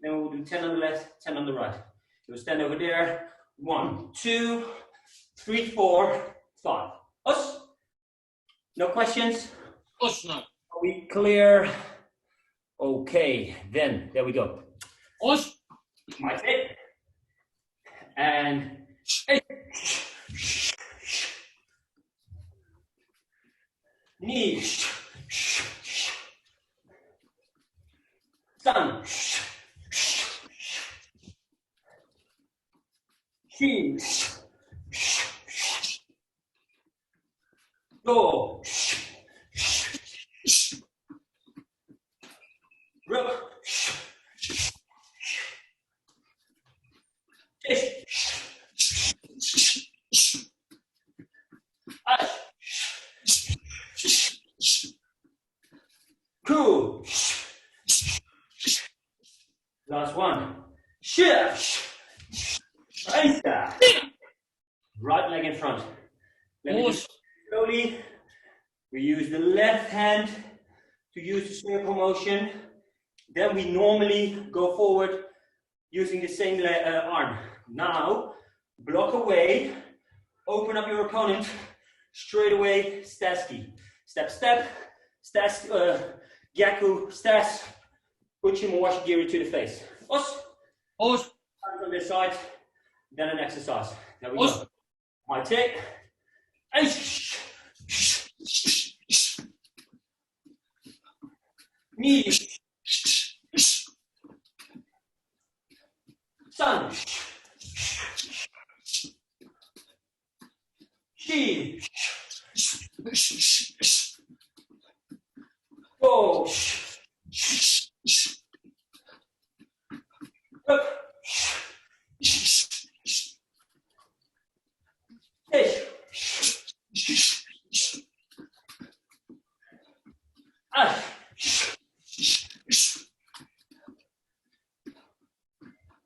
Speaker 1: then we'll do 10 on the left, 10 on the right. We'll stand over there. 1, 2, 3, 4, 5. Us. No questions?
Speaker 2: Us, no.
Speaker 1: Are we clear? Okay, then there we go.
Speaker 2: Us.
Speaker 1: My hit. And knee. Sun. Shin. Go. Rook. Cool. Last one. Shift. Right leg in front. Slowly. We use the left hand to use the circle motion. Then we normally go forward using the same arm. Now, block away, open up your opponent, straight away, Stasky. Step, step, Stas, Gyaku, Stas, Uchimawashi Giri to the face. Os. Os. Hands on this side, then an exercise. There we go. I take. Knee. Sun. She. Go. Look.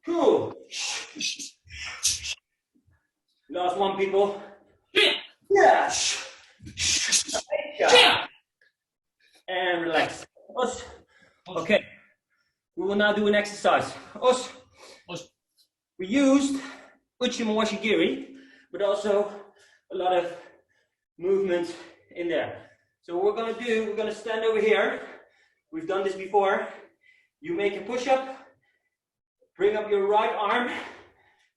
Speaker 1: Cool. Last one, people. Yeah. And relax. Okay. We will now do an exercise. Os. We used Uchimawashi Giri, but also a lot of movement in there. So what we're going to do, we're going to stand over here. We've done this before. You make a push-up, bring up your right arm,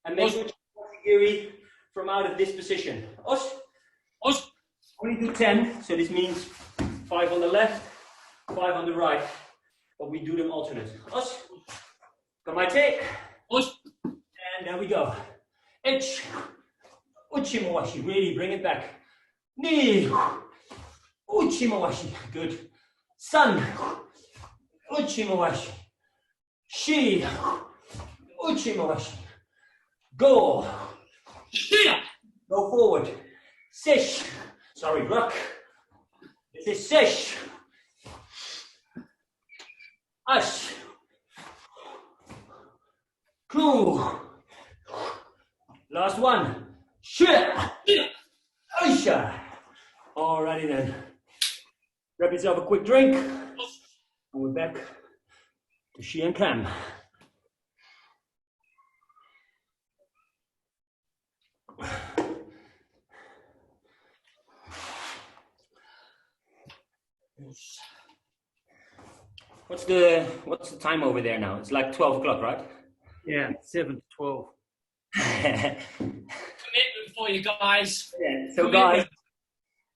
Speaker 1: and make Uchimawashi Giri from out of this position. Os. Only do 10, so this means 5 on the left, 5 on the right, but we do them alternate. Os. Kamaite. Os. And there we go. Ich. Uchimawashi. Really bring it back. Ni. Uchimawashi. Good. San. Uchimawashi. Shi. Uchimawashi. Go. Go forward. Sish. Sorry, rock. This is sish. Ash. Ku. Last one. Shit. Aisha. Alrighty then. Grab yourself a quick drink. And we're back to Shi and Cam. What's the time over there now? It's like 12 o'clock, right?
Speaker 3: Yeah, 7 to 12.
Speaker 2: Commitment for you guys.
Speaker 1: Yeah. So guys,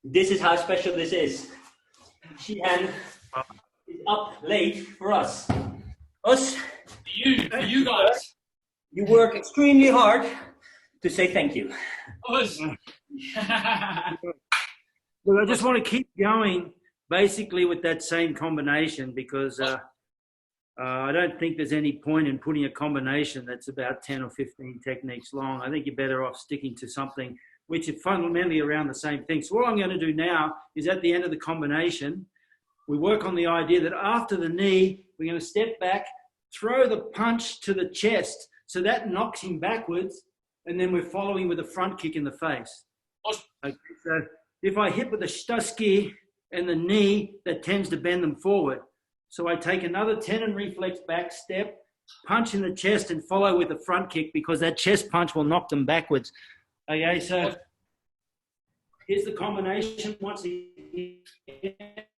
Speaker 1: this is how special this is. Shihan is up late for us. Us.
Speaker 2: For you guys.
Speaker 1: You work extremely hard to say thank you.
Speaker 2: Us.
Speaker 3: Well, I just want to keep going basically with that same combination because I don't think there's any point in putting a combination that's about 10 or 15 techniques long. I think you're better off sticking to something which is fundamentally around the same thing. So what I'm going to do now is at the end of the combination, we work on the idea that after the knee, we're going to step back, throw the punch to the chest. So that knocks him backwards, and then we're following with a front kick in the face. Okay, so if I hit with the shitaski and the knee, that tends to bend them forward. So I take another tenon reflex back step, punch in the chest and follow with a front kick because that chest punch will knock them backwards. Okay, so here's the combination once again.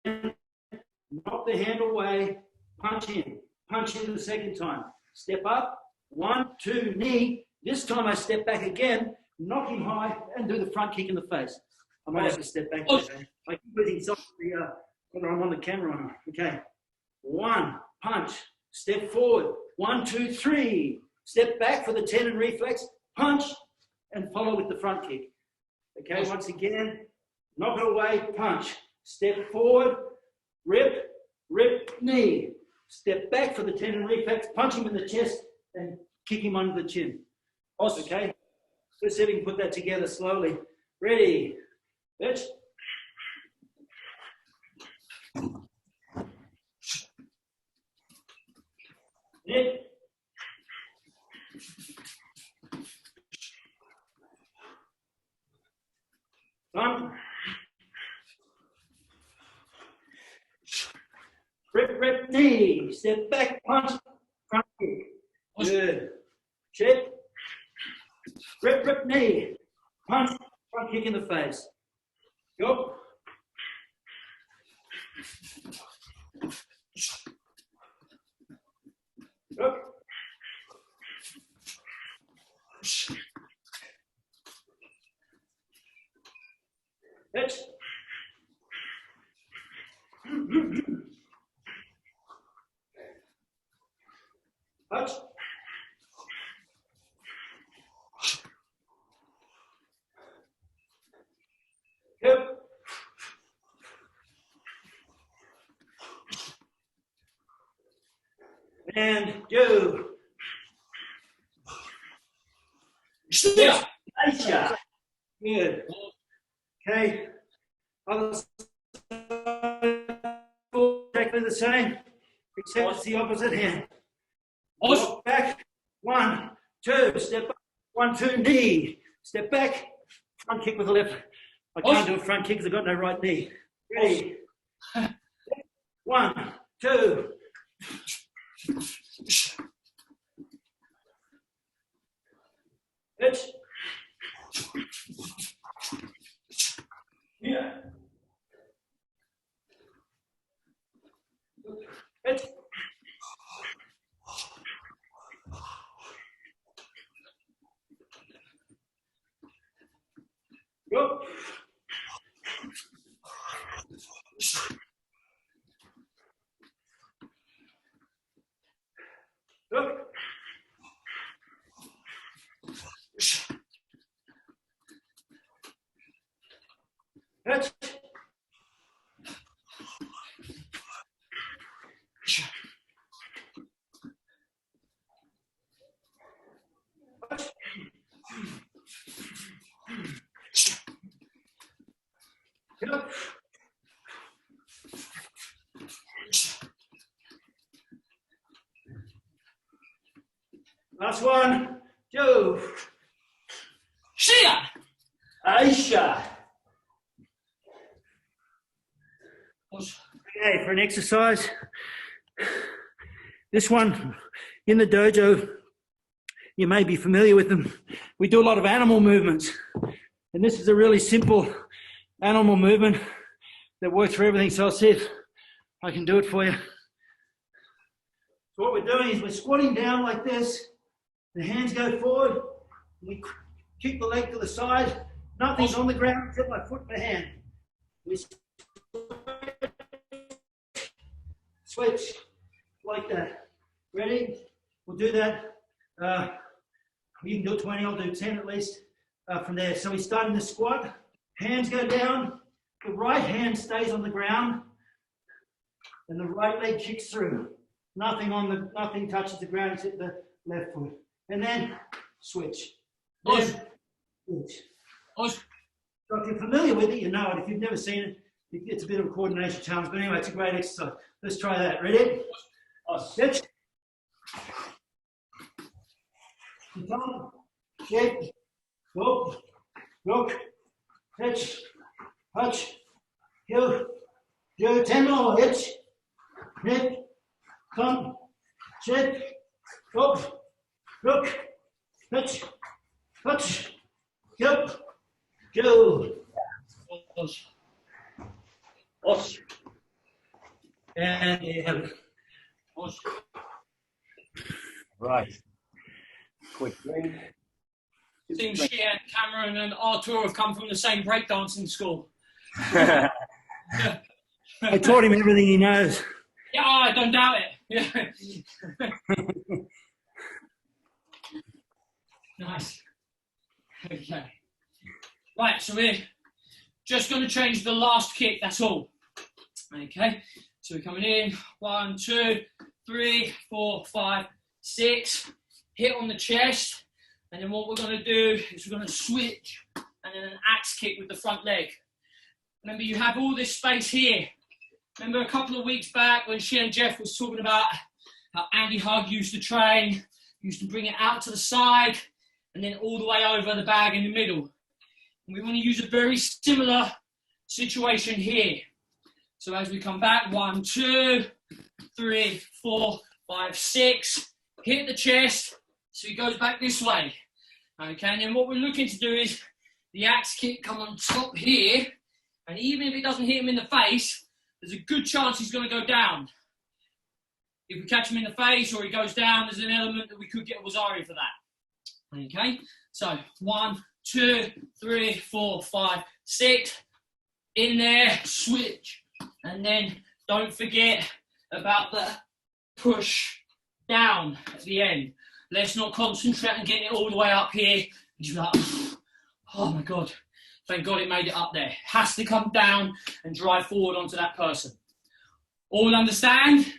Speaker 3: Knock the hand away, punch in the second time. Step up, 1, 2, knee. This time I step back again, knock him high and do the front kick in the face. I might have to step back. I keep putting something whether I'm on the camera or not. Okay. 1, punch, step forward, 1, 2, 3, step back for the tenon reflex, punch, and follow with the front kick. Okay, once again, knock it away, punch, step forward, rip, knee, step back for the tenon reflex, punch him in the chest, and kick him under the chin. Awesome. Okay, let's see if we can put that together slowly. Ready, bitch. Hit. One. Rip, knee. Step back, punch, front kick. Good. Shit. Rip, knee. Punch, front kick in the face. Go. Go. Hit. Touch. Hip. And go.
Speaker 2: Yeah.
Speaker 3: Nice shot. Good. Okay. Other side. Exactly the same, except it's the opposite hand. Walk back. 1, 2. Step up. 1, 2. Knee. Step back. Front kick with the left. I can't do a front kick because I've got no right knee. Ready. 1, 2.
Speaker 1: Hit. Go. Go. Hit. Go. Last one. Joe.
Speaker 2: Shia.
Speaker 1: Aisha.
Speaker 2: Pause.
Speaker 3: Okay, for an exercise. This one in the dojo, you may be familiar with them. We do a lot of animal movements. And this is a really simple animal movement that works for everything. So I'll see if I can do it for you. So what we're doing is we're squatting down like this. The hands go forward. We kick the leg to the side. Nothing's on the ground except my foot and my hand. We switch like that. Ready? We'll do that. You can do 20, I'll do 10 at least from there. So we start in the squat. Hands go down. The right hand stays on the ground. And the right leg kicks through. Nothing touches the ground except the left foot. And then switch. Then switch. So if you're familiar with it, you know it. If you've never seen it, it's a bit of a coordination challenge. But anyway, it's a great exercise. Let's try that. Ready? Switch. Shake. Go. Look. Hitch. Touch. Heel. Do 10 more. Hitch. Hit. Come. Shake. Up. Look. Hitch. Touch. Go. Go.
Speaker 2: Pause.
Speaker 3: And you have it.
Speaker 2: Pause.
Speaker 1: Right. Quick drink.
Speaker 2: Seems she and Cameron and Artur have come from the same breakdancing school.
Speaker 3: I taught him everything he knows.
Speaker 2: Yeah, I don't doubt it. Yeah. Nice. Okay. Right, so we're just going to change the last kick, that's all. Okay, so we're coming in. 1, 2, 3, 4, 5, 6. Hit on the chest. And then what we're going to do is we're going to switch and then an axe kick with the front leg. Remember, you have all this space here. Remember a couple of weeks back when she and Jeff was talking about how Andy Hugg used to train, used to bring it out to the side and then all the way over the bag in the middle. And we want to use a very similar situation here. So as we come back, 1, 2, 3, 4, 5, 6, hit the chest. So he goes back this way. Okay, and then what we're looking to do is the axe kick come on top here. And even if it doesn't hit him in the face, there's a good chance he's going to go down. If we catch him in the face or he goes down, there's an element that we could get a Wazario for that. Okay, so 1, 2, 3, 4, 5, 6. In there, switch. And then don't forget about the push down at the end. Let's not concentrate on getting it all the way up here. And just be like, oh my God, thank God it made it up there. It has to come down and drive forward onto that person. All understand?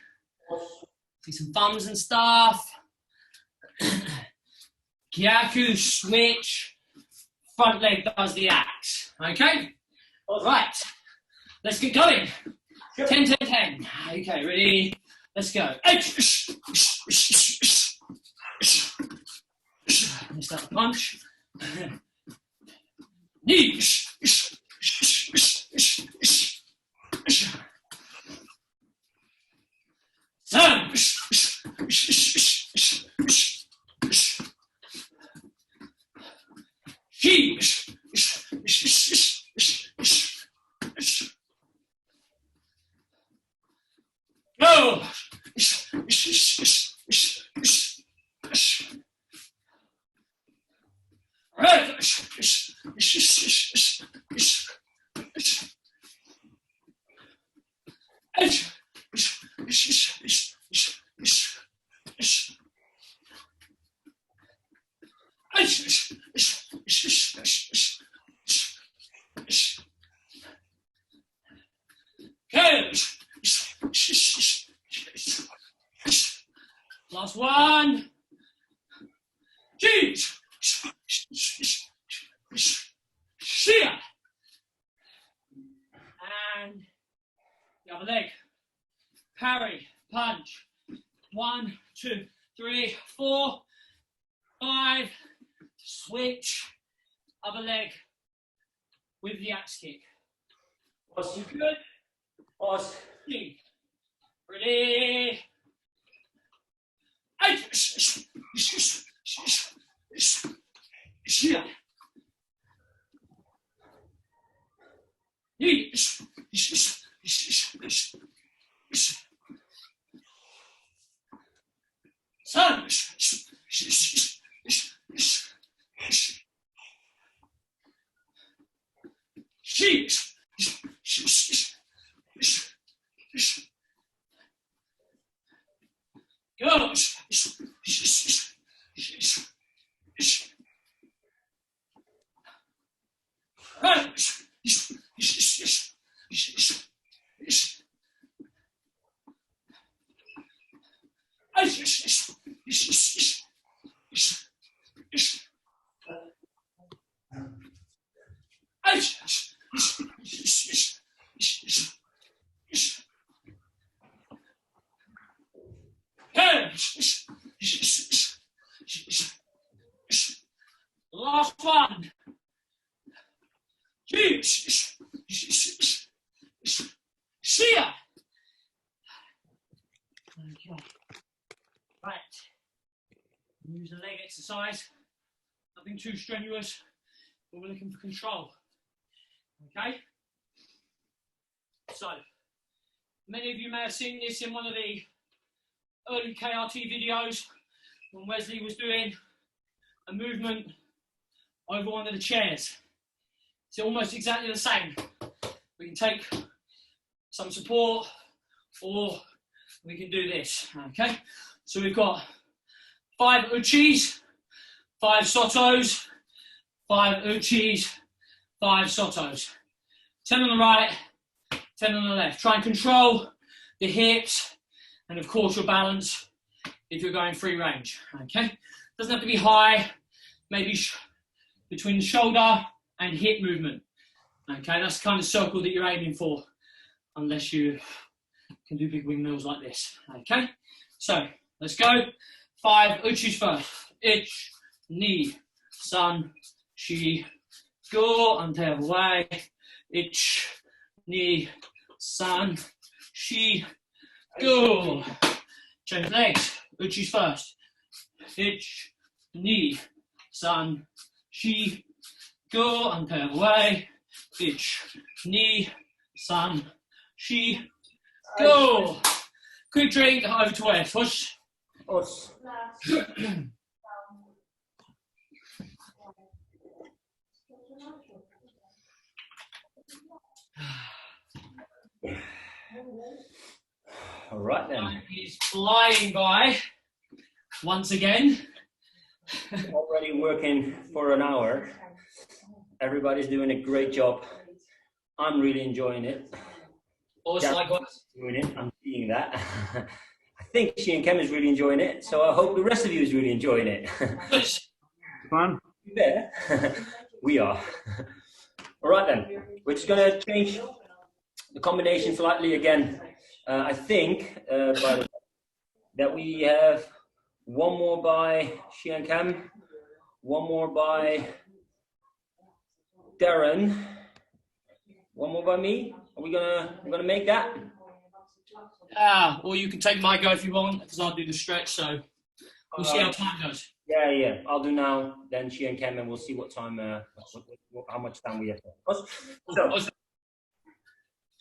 Speaker 2: See some thumbs and stuff. Kyaku, switch. Front leg does the axe. Okay? All right. Let's get going. 10, 10, 10. Okay, ready? Let's go. Missed out the punch. Knee. Turn. Go. Last one. Cheese. Shear. And the other leg. Parry, punch. 1, 2, 3, 4, 5. Switch. Other leg with the axe kick.
Speaker 1: Pause.
Speaker 2: You good?
Speaker 1: Pause.
Speaker 2: Ready? Yeah. Son. Go. Last one. See ya. Okay. Right. Use the leg exercise. Nothing too strenuous, but we're looking for control. Okay? So, many of you may have seen this in one of the early KRT videos when Wesley was doing a movement over one of the chairs. It's almost exactly the same. We can take some support or we can do this, okay? So we've got 5 uchis, 5 sotos, 5 uchis, 5 sotos. 10 on the right, 10 on the left. Try and control the hips and of course your balance if you're going free range, okay? Doesn't have to be high, maybe between the shoulder and hip movement. Okay, that's the kind of circle that you're aiming for, unless you can do big windmills like this. Okay, so let's go. 5 uchis first. Ich, ni, san, shi, go, and the other way. Ich, ni, san, shi, go. Change legs. Uchis first. Ich, ni, san, shi, go, and the other way. Ich, ni, san, shi, go. Quick drink, over to Wes. Push.
Speaker 1: Us. All right then.
Speaker 2: Time is flying by once again.
Speaker 1: Already working for an hour. Everybody's doing a great job. I'm really enjoying it.
Speaker 2: Also, likewise.
Speaker 1: Doing it. I'm seeing that. I think she and Kem is really enjoying it. So I hope the rest of you is really enjoying it.
Speaker 3: Fun.
Speaker 1: You there? We are. All right then. We're just going to change the combination slightly again. I think that we have one more by Shi and Kem, one more by Darren, one more by me. Are we gonna make that?
Speaker 2: Or you can take my go if you want, because I'll do the stretch. So we'll see how time goes.
Speaker 1: Yeah. I'll do now. Then Shi and Kem, and we'll see what time, how much time we have. So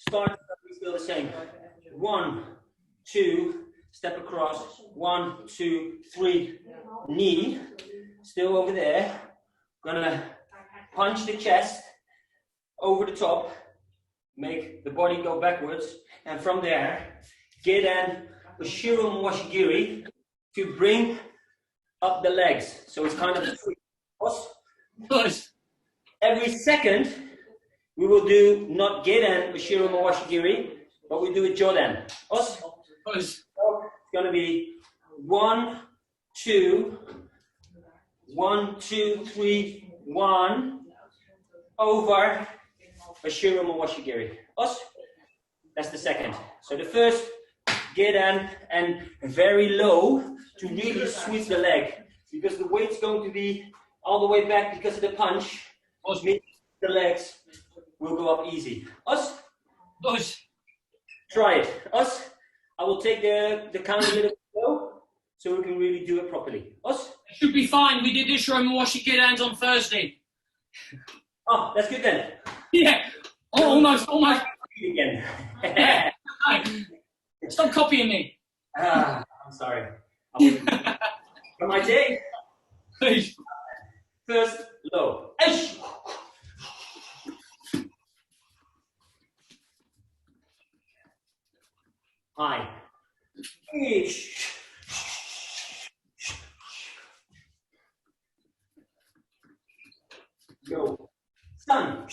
Speaker 1: start. We still the same. 1, 2, step across, 1, 2, 3, knee, still over there. Gonna punch the chest over the top, make the body go backwards, and from there, get an Ushiro Moshigiri to bring up the legs. So it's kind of a
Speaker 2: Nice.
Speaker 1: every second, we will do not Gedan Ushiro Moshigiri, but we do it Jodan. Os.
Speaker 2: Nice.
Speaker 1: So it's going to be 1, 2, 1, 2, 3, 1 over Ushiro Moshigiri. Os. That's the second. So the first, Gedan and very low to really sweep the leg, because the weight's going to be all the way back because of the punch. Os means the legs will go up easy. Os.
Speaker 2: Nice.
Speaker 1: Try it. Us. I will take the count a little bit low so we can really do it properly. Us.
Speaker 2: It should be fine. We did this room and wash your hands on Thursday.
Speaker 1: Oh, that's good then.
Speaker 2: Yeah. Oh, almost.
Speaker 1: Again.
Speaker 2: Yeah. Stop copying me.
Speaker 1: I'm sorry. For my day,
Speaker 2: Please.
Speaker 1: first low. High. Go. Sun.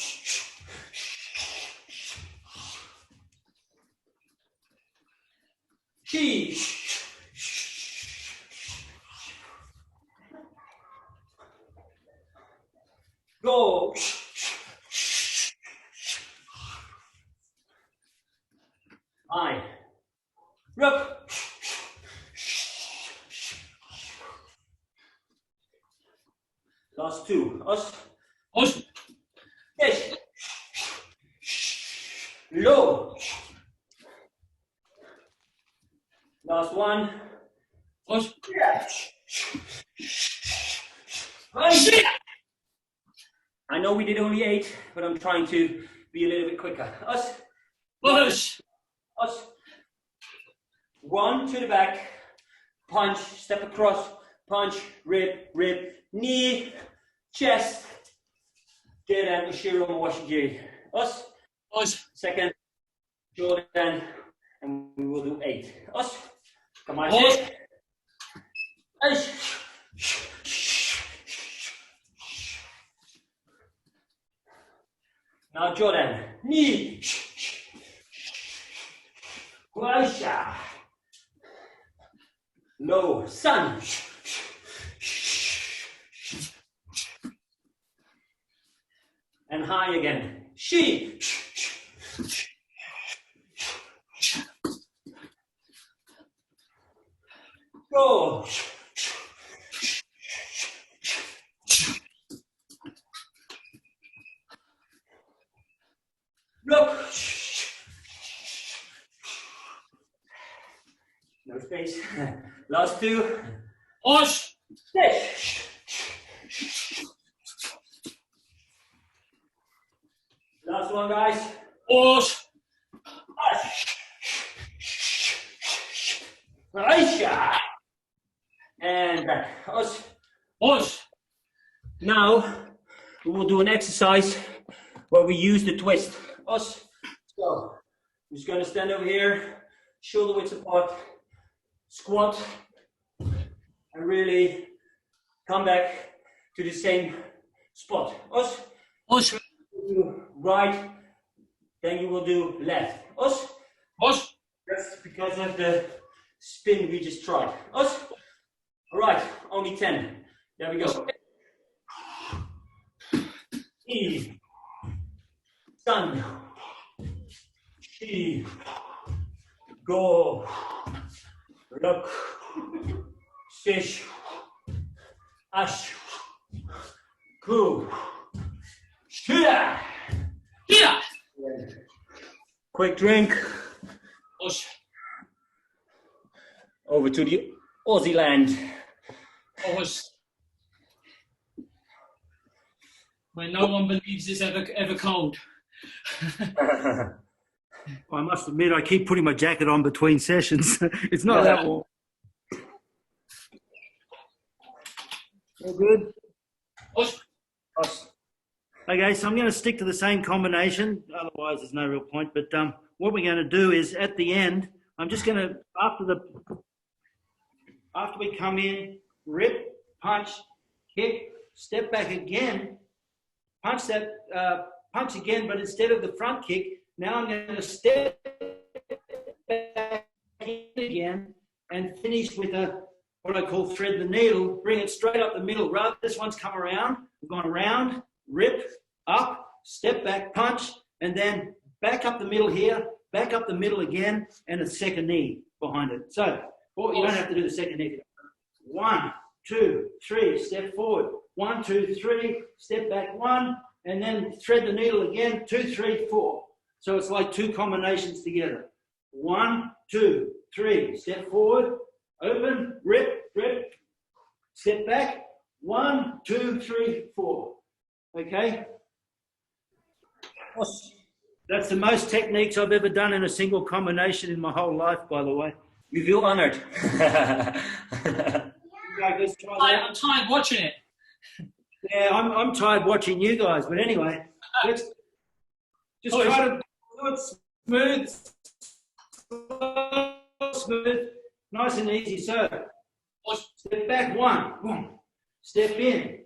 Speaker 1: Chi. Go. High. Rook. Last two. Us.
Speaker 2: Us.
Speaker 1: Fish. Low. Last one.
Speaker 2: Us.
Speaker 1: I know we did only 8, but I'm trying to be a little bit quicker. Us.
Speaker 2: Us.
Speaker 1: Us. 1 to the back. Punch. Step across. Punch. Rib. Rib. Knee. Chest. Get an Ushiro Moshigiri. Us.
Speaker 2: Us.
Speaker 1: Second. Jordan. And we will do 8. Us. Come on.
Speaker 2: Us.
Speaker 1: Us. Now Jordan. Knee. Guaisha. Low. Sun. And high again. She. Go. Look. No space. Last two.
Speaker 2: Us.
Speaker 1: Stitch. Last one, guys.
Speaker 2: Us.
Speaker 1: Aisha. And back. Us.
Speaker 2: Us.
Speaker 1: Now we will do an exercise where we use the twist. Us. So I'm just going to stand over here, shoulder width apart, squat, and really come back to the same spot. Us.
Speaker 2: Us.
Speaker 1: Right, then you will do left. Us.
Speaker 2: Us.
Speaker 1: That's because of the spin we just tried. Us. All right, only 10. There we go. E. Sun. Chi. Go. Look. Shish. Ash. Ku. Shia.
Speaker 2: Here.
Speaker 1: Quick drink.
Speaker 2: Us.
Speaker 1: Over to the Aussie land.
Speaker 2: Us. Where no one believes it's ever cold.
Speaker 3: I must admit, I keep putting my jacket on between sessions. It's not that warm. All good?
Speaker 2: Push.
Speaker 3: Okay, so I'm going to stick to the same combination. Otherwise, there's no real point. But what we're going to do is at the end, I'm just going to, after we come in, rip, punch, kick, step back again, punch again, but instead of the front kick, now I'm going to step back in again and finish with what I call thread the needle, bring it straight up the middle. Rather, this one's come around, we've gone around, rip, up, step back, punch, and then back up the middle here, back up the middle again, and a second knee behind it. So, you don't have to do the second knee. 1, 2, 3, step forward. 1, 2, 3, step back 1, and then thread the needle again, 2, 3, 4. So it's like 2 combinations together. 1, 2, 3, step forward, open, rip, rip, step back, 1, 2, 3, 4. Okay? That's the most techniques I've ever done in a single combination in my whole life, by the way.
Speaker 1: We feel honored.
Speaker 3: Let's try that.
Speaker 2: I'm tired watching it.
Speaker 3: Yeah, I'm tired watching you guys, but anyway, let's just try to do it smooth, nice and easy. So, step back 1, boom, step in,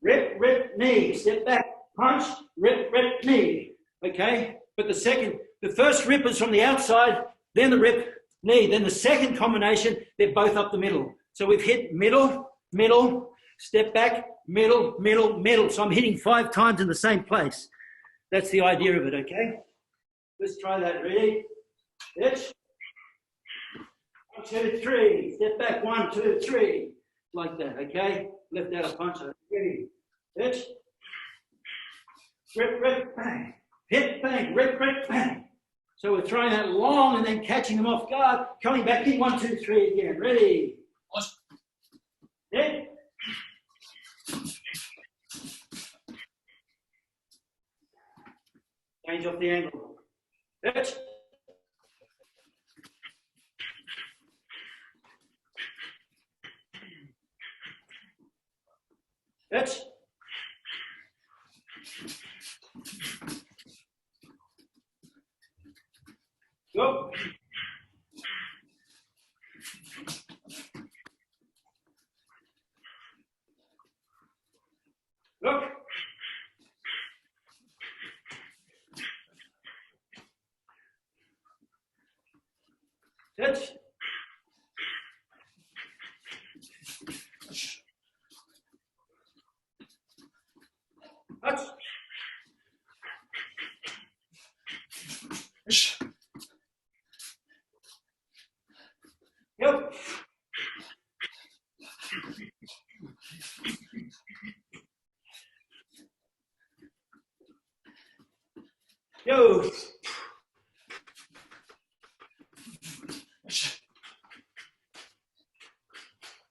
Speaker 3: rip, rip, knee, step back, punch, rip, rip, knee. Okay, but the first rip is from the outside, then the rip, knee, then the second combination, they're both up the middle. So we've hit middle, middle, step back, middle, middle, middle. So I'm hitting 5 times in the same place. That's the idea of it, okay? Let's try that. Ready? Hitch. 1, 2, 3. Step back. 1, 2, 3. Like that, okay? Left out a punch. Ready? Hitch. Rip, rip, bang. Hit, bang. Rip, rip, bang. So we're throwing that long and then catching them off guard. Coming back in. 1, 2, 3 again. Ready? Hit. Change off the angle. Hitch. Hitch. Go. Look. Hitch. Touch. Yep. Yo.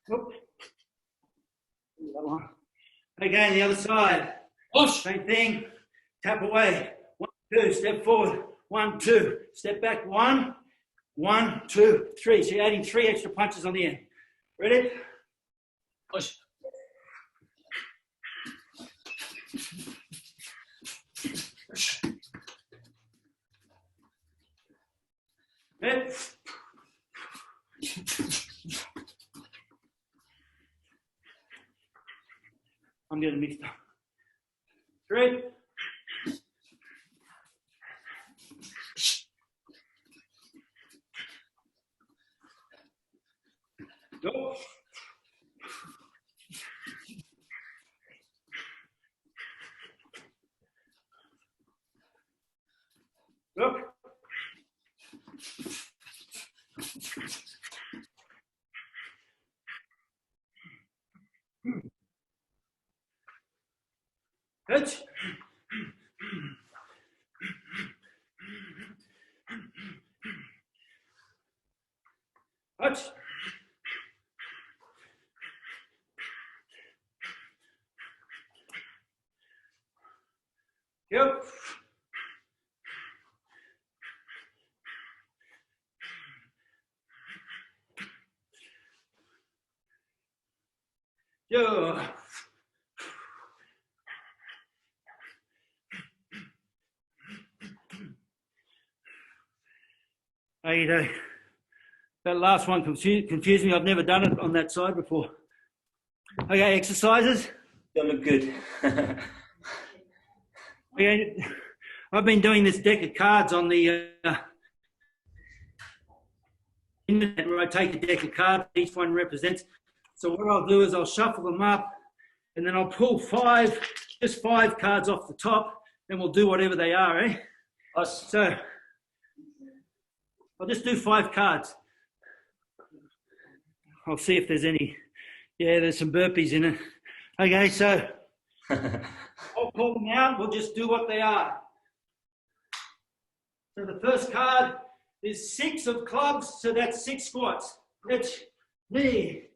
Speaker 3: Whoop. Again, the other side. Same thing. Tap away. 1, 2, step forward. 1, 2, step back. 1, 1, 2, 3. So you're adding 3 extra punches on the end. Ready?
Speaker 2: Push.
Speaker 3: Hit. I'm getting mixed up. 3. Go. Look. Hitch. Touch. Yep. Yo. Hey, that last one confused me. I've never done it on that side before. Okay, exercises.
Speaker 1: Don't look good.
Speaker 3: Okay, I've been doing this deck of cards on the internet where I take a deck of cards, each one represents. So what I'll do is I'll shuffle them up and then I'll pull just five cards off the top, and we'll do whatever they are, eh?
Speaker 1: Us.
Speaker 3: So I'll just do 5 cards. I'll see if there's any. Yeah, there's some burpees in it. Okay, so I'll pull them out. We'll just do what they are. So the first card is 6 of clubs, so that's 6 squats. It's me,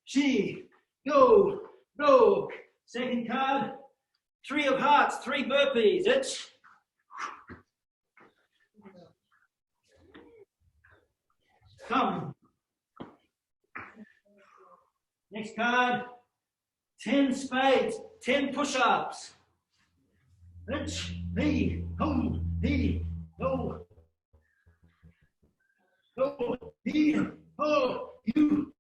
Speaker 3: she, go, go. Second card, 3 of hearts, 3 burpees. It's come. Next card, 10 spades, 10 push-ups. It's me, go, he, go. Go, he, oh, you.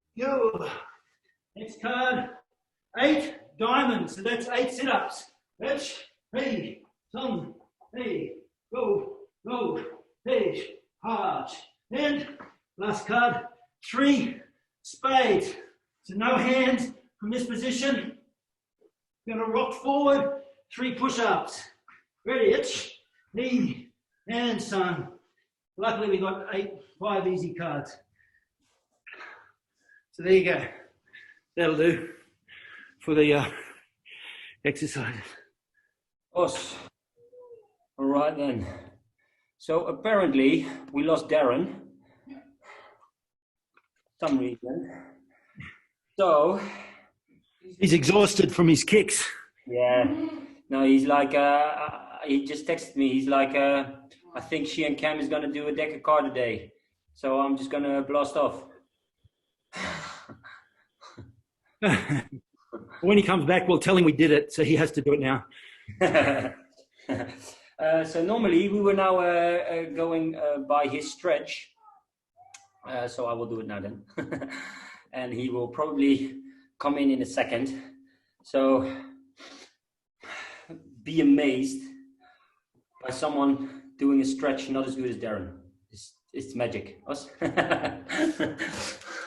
Speaker 3: Next card, 8 diamonds, so that's 8 sit-ups. It's me, he, go, he, hard. And last card, 3 spades. So no hands from this position. Going to rock forward, 3 push-ups. Ready, it's me and son. Luckily we got 5 easy cards. So there you go. That'll do for the exercise.
Speaker 1: Us. All right then. So apparently we lost Darren. Some reason. So
Speaker 3: He's exhausted from his kicks.
Speaker 1: yeah, no, he's like he just texted me. He's like I think she and Cam is gonna do a deck of card today, so I'm just gonna blast off.
Speaker 3: When he comes back, we'll tell him we did it, so he has to do it now.
Speaker 1: So normally we were now going by his stretch, so I will do it now then. And he will probably come in a second. So be amazed by someone doing a stretch not as good as Darren. It's magic. Us?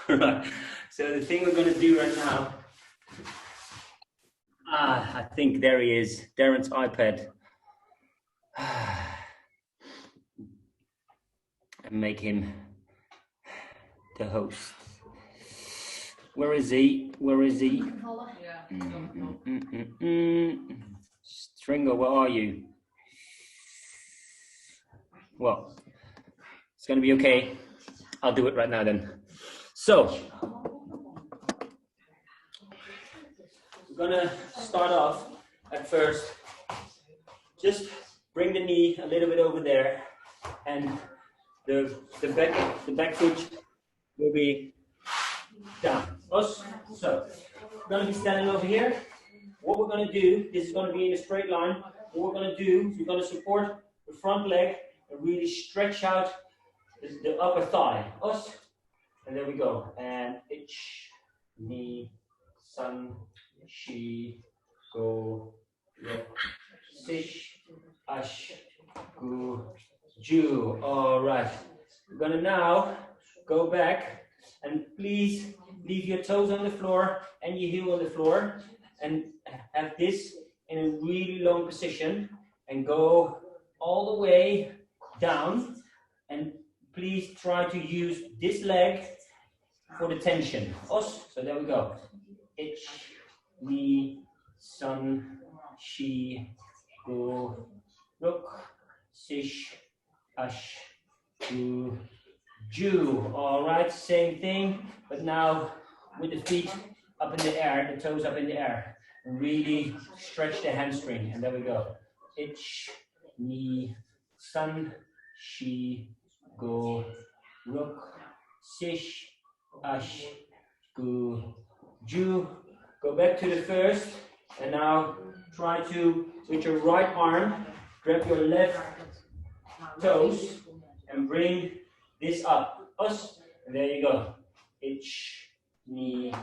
Speaker 1: Right. So the thing we're going to do right now, I think there he is, Darren's iPad. And make him the host. Where is he? Stringer, where are you? Well, it's gonna be okay. I'll do it right now then. So, we're gonna start off at first. Just bring the knee a little bit over there, and the back foot will be down. So, we're going to be standing over here. What we're going to do, this is going to be in a straight line. What we're going to do is we're going to support the front leg and really stretch out the upper thigh. And there we go. And ich, ni, san, shi, go, look, sish, ash, gu, ju. All right. We're going to now go back, and please leave your toes on the floor and your heel on the floor, and have this in a really long position, and go all the way down, and please try to use this leg for the tension. So there we go. Ich, ni, san, shi, gu, ruk, sish, ash, gu, ju. All right, same thing, but now with the feet up in the air, the toes up in the air. Really stretch the hamstring, and there we go. Ich, ni, san, shi, go, ruk, sish, ash, gu, ju. Go back to the first, and now try to, with your right arm, grab your left toes and bring this up. Us, and there you go. Ich, ni,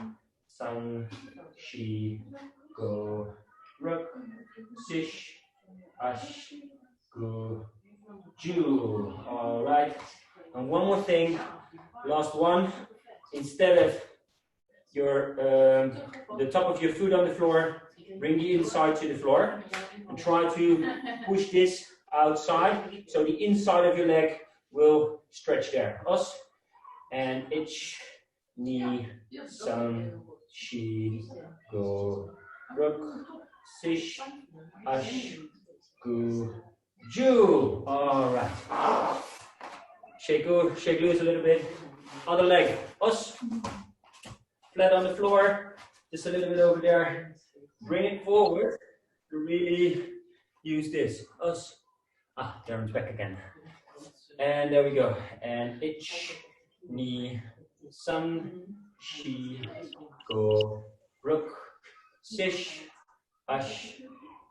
Speaker 1: san, shi, go, ruk, sish, ash, go, ju. All right. And one more thing, last one. Instead of your the top of your foot on the floor, bring the inside to the floor and try to push this outside so the inside of your leg will stretch there. Us and ich, ni, san, shi, go, ruk, sish, ash, go, ju. All right. Shake loose a little bit. Other leg. Us. Flat on the floor. Just a little bit over there. Bring it forward to really use this. Us. Ah, Darren's back again. And there we go. And ich, ni, san, shi, go, ruk, sish, ash,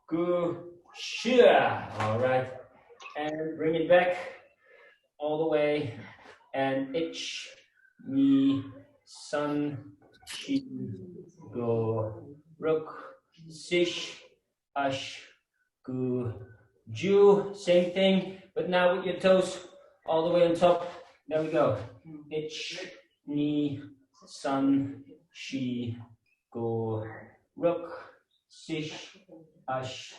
Speaker 1: gu, shia. All right. And bring it back all the way. And ich, ni, san, shi, go, ruk, sish, ash, gu, ju. Same thing, but now with your toes all the way on top. There we go. Ich, ni, san, shi, go, ruk, sish, ash,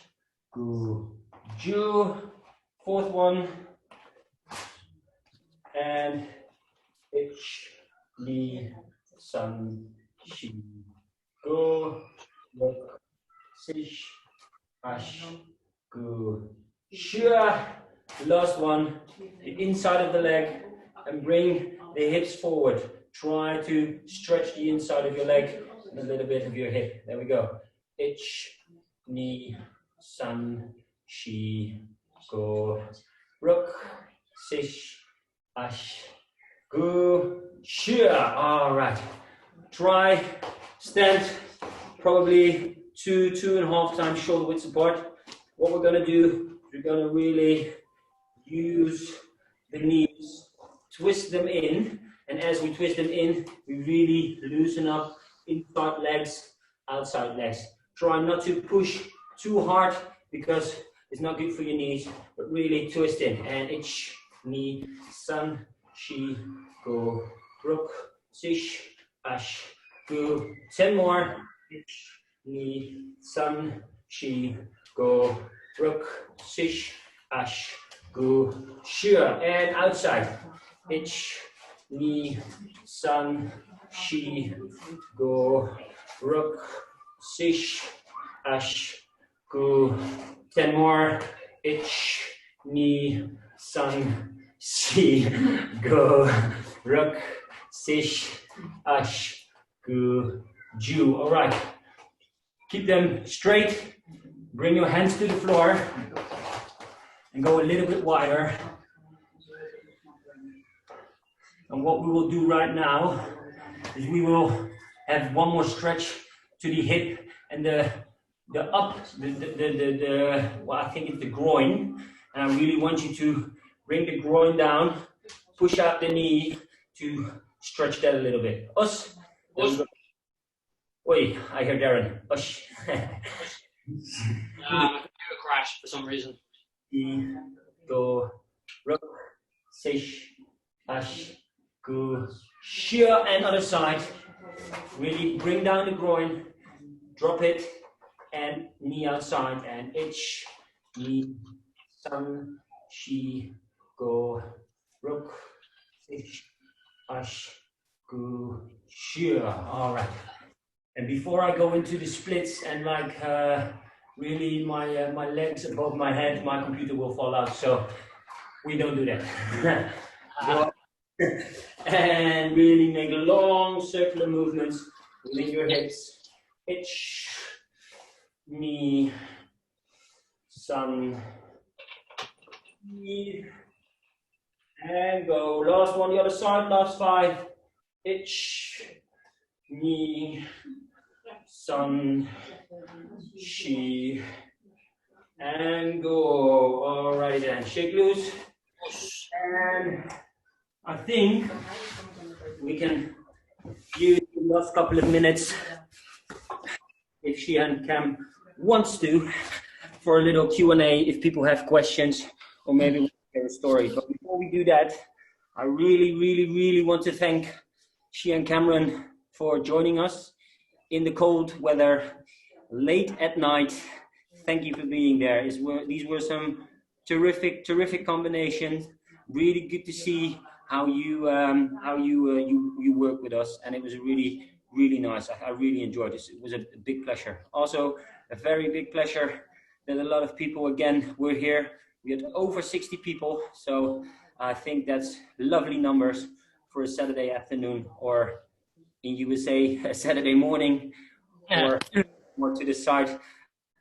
Speaker 1: gu, ju. Fourth one. And ich, ni, san, shi, go, ruk, sish, ash, gu, shia. Last one, the inside of the leg, and bring the hips forward. Try to stretch the inside of your leg and a little bit of your hip. There we go. Ich, ni, san, shi, go, ruk, sish, ash, gu, shia. All right. Try, stand, probably 2.5 times shoulder width apart. What we're going to do, we're going to really use the knees, twist them in, and as we twist them in, we really loosen up inside legs, outside legs. Try not to push too hard because it's not good for your knees, but really twist in. And ich, ni, san, shi, go, ruk, sish, ash, gu. 10 more. Ich, ni, san, shi, go, ruk, sish, ash, gu, shia. And outside. Ich, ni, san, shi, go, ruk, sish, ash, gu. 10 more. Ich, ni, san, shi, go, ruk, sish, ash, gu, ju. All right. Keep them straight. Bring your hands to the floor and go a little bit wider. And what we will do right now is we will have one more stretch to the hip and the up, well, I think it's the groin. And I really want you to bring the groin down, push out the knee to stretch that a little bit. Us. Oi, I hear Darren. Ush.
Speaker 2: My computer crashed for some reason.
Speaker 1: Go, ruk, sish, ash, gu, shia, and other side. Really bring down the groin, drop it, and knee outside, and ich, ni, san, shi, go, ruk, sish, ash, gu, shia. All right. And before I go into the splits and like really my legs above my head, my computer will fall out. So we don't do that. And really make long circular movements within your hips. Ich, ni, san, ni, and go. Last one, the other side, last 5. Ich, ni, sun, she, and go. All right then, shake loose. And I think we can use the last couple of minutes, if she and Cam wants to, for a little Q&A if people have questions or maybe we can hear a story. But before we do that, I really want to thank she and Cameron for joining us in the cold weather, late at night. Thank you for being there. These were some terrific combinations. Really good to see how you work with us, and it was really nice. I really enjoyed this. It was a big pleasure. Also, a very big pleasure that a lot of people again were here. We had over 60 people, so I think that's lovely numbers for a Saturday afternoon, or in USA, a Saturday morning, or more to the side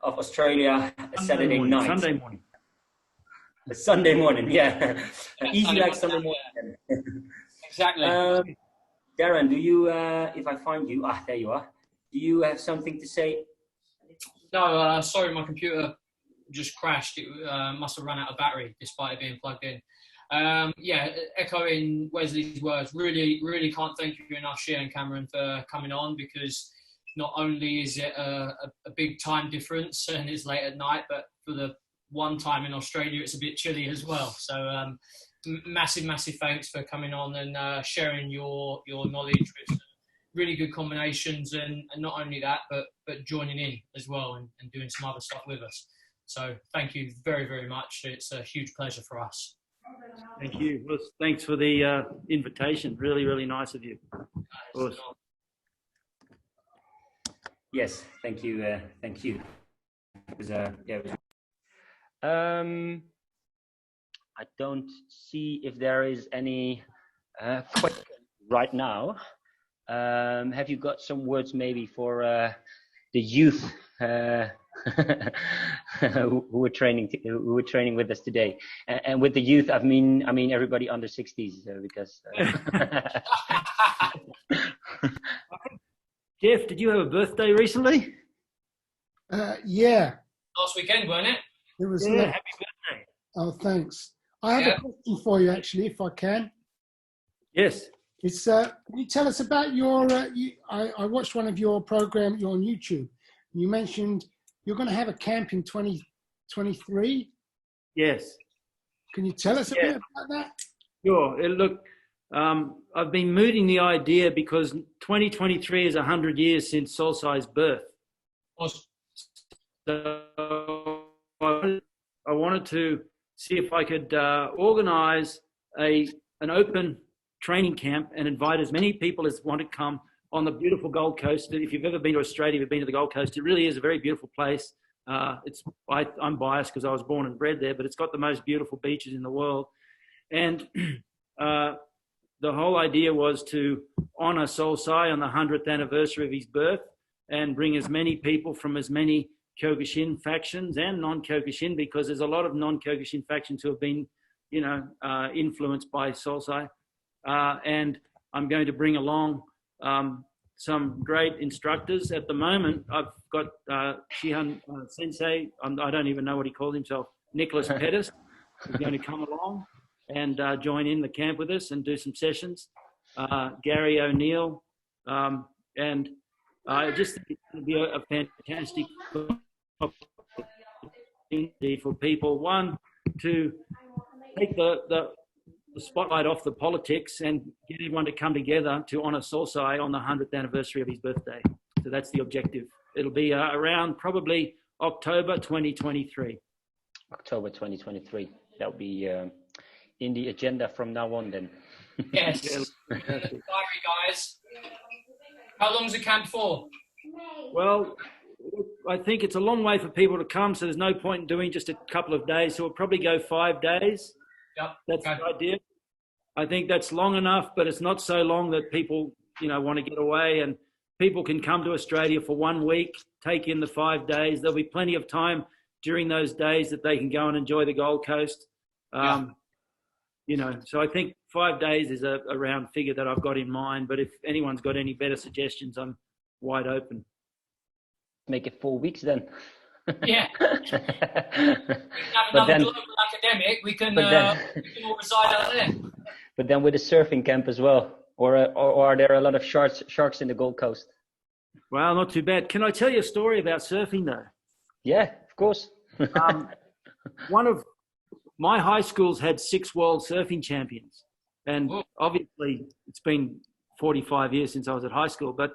Speaker 1: of Australia, a Saturday night.
Speaker 3: Sunday morning.
Speaker 1: A Sunday morning, yeah. Easy like Sunday morning.
Speaker 2: Exactly.
Speaker 1: Darren, do you, if I find you, there you are. Do you have something to say?
Speaker 2: No, sorry, my computer just crashed. It must have run out of battery despite it being plugged in. Yeah, echoing Wesley's words, really can't thank you enough, Shea and Cameron, for coming on, because not only is it a big time difference and it's late at night, but for the one time in Australia it's a bit chilly as well. So massive thanks for coming on and sharing your knowledge with really good combinations, and not only that, but joining in as well and doing some other stuff with us. So thank you very much. It's a huge pleasure for us.
Speaker 3: Thank you. Well, thanks for the invitation. Really nice of you. Awesome.
Speaker 1: Yes, thank you. Thank you. It was, I don't see if there is any question right now. Have you got some words maybe for the youth who were training with us today? And with the youth, I mean everybody under 60s, because.
Speaker 3: Jeff, did you have a birthday recently?
Speaker 4: Yeah,
Speaker 2: Last weekend, weren't it?
Speaker 4: it was.
Speaker 3: Yeah, happy birthday.
Speaker 4: Oh, thanks. I have a question for you, actually, if I can.
Speaker 3: Yes.
Speaker 4: It's can you tell us about your? I watched one of your program. You're on YouTube. You mentioned you're going to have a camp in 2023.
Speaker 3: Yes.
Speaker 4: Can you tell us a bit about that?
Speaker 3: Sure. Look, I've been mooting the idea because 2023 is 100 years since Solsai's birth.
Speaker 2: Awesome.
Speaker 3: So I wanted to see if I could organise an open training camp and invite as many people as want to come on the beautiful Gold Coast. If you've ever been to Australia, you've been to the Gold Coast, it really is a very beautiful place. I'm biased because I was born and bred there, but it's got the most beautiful beaches in the world. And the whole idea was to honour Solsai on the 100th anniversary of his birth and bring as many people from as many Kyokushin factions and non-Kyokushin, because there's a lot of non-Kyokushin factions who have been, influenced by Solsai. And I'm going to bring along some great instructors. At the moment, I've got Shihan Sensei, I don't even know what he calls himself, Nicholas Pettis, is going to come along and join in the camp with us and do some sessions. Gary O'Neill, and I just think it's going to be a fantastic opportunity for people, one, to take the spotlight off the politics and get everyone to come together to honour Solsai on the 100th anniversary of his birthday. So that's the objective. It'll be around probably October 2023.
Speaker 1: October 2023. That'll be in the agenda from now on then.
Speaker 2: Yes. Diary, guys. How long's the camp for?
Speaker 3: Well, I think it's a long way for people to come, so there's no point in doing just a couple of days. So we'll probably go 5 days.
Speaker 2: Yep.
Speaker 3: That's the idea. I think that's long enough, but it's not so long that people, want to get away, and people can come to Australia for 1 week, take in the 5 days. There'll be plenty of time during those days that they can go and enjoy the Gold Coast. So I think 5 days is a round figure that I've got in mind, but if anyone's got any better suggestions, I'm wide open.
Speaker 7: make it 4 weeks then.
Speaker 2: Yeah. We can have
Speaker 7: But
Speaker 2: another
Speaker 7: then-
Speaker 2: global academic. We can all reside out there.
Speaker 7: But then with a surfing camp as well, or are there a lot of sharks in the Gold Coast?
Speaker 3: Well, not too bad. Can I tell you a story about surfing though?
Speaker 7: Yeah, of course.
Speaker 3: One of my high schools had 6 world surfing champions, and obviously it's been 45 years since I was at high school. But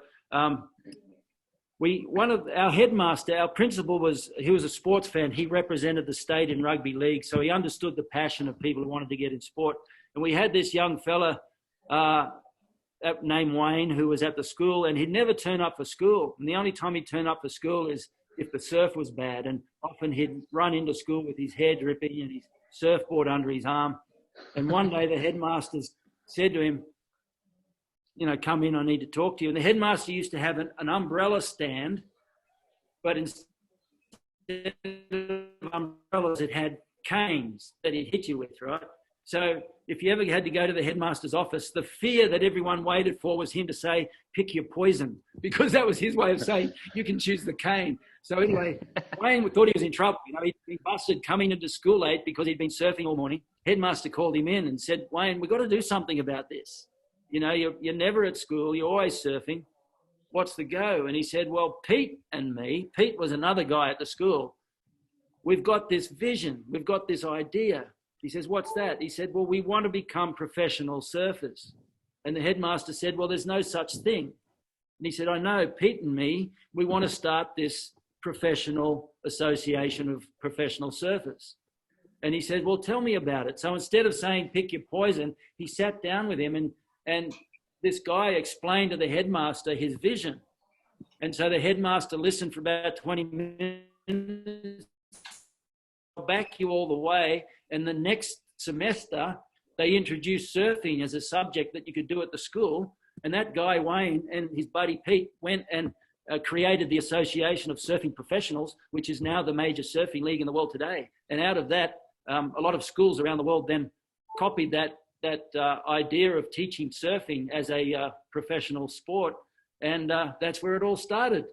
Speaker 3: one of our headmaster, our principal, he was a sports fan. He represented the state in rugby league, so he understood the passion of people who wanted to get in sport. And we had this young fella named Wayne who was at the school, and he'd never turn up for school. And the only time he'd turn up for school is if the surf was bad, and often he'd run into school with his hair dripping and his surfboard under his arm. And one day the headmaster said to him, come in, I need to talk to you. And the headmaster used to have an umbrella stand, but instead of umbrellas, it had canes that he'd hit you with, right? So if you ever had to go to the headmaster's office, the fear that everyone waited for was him to say, pick your poison, because that was his way of saying, you can choose the cane. So anyway, Wayne thought he was in trouble. He'd been busted coming into school late because he'd been surfing all morning. Headmaster called him in and said, Wayne, we've got to do something about this. You're never at school. You're always surfing. What's the go? And he said, well, Pete was another guy at the school. We've got this vision. We've got this idea. He says, what's that? He said, well, we want to become professional surfers. And the headmaster said, well, there's no such thing. And he said, I know, Pete and me, we want to start this professional association of professional surfers. And he said, well, tell me about it. So instead of saying, pick your poison, he sat down with him and this guy explained to the headmaster his vision. And so the headmaster listened for about 20 minutes, back you all the way. And the next semester, they introduced surfing as a subject that you could do at the school. And that guy, Wayne, and his buddy Pete went and created the Association of Surfing Professionals, which is now the major surfing league in the world today. And out of that, a lot of schools around the world then copied that idea of teaching surfing as a professional sport. And that's where it all started.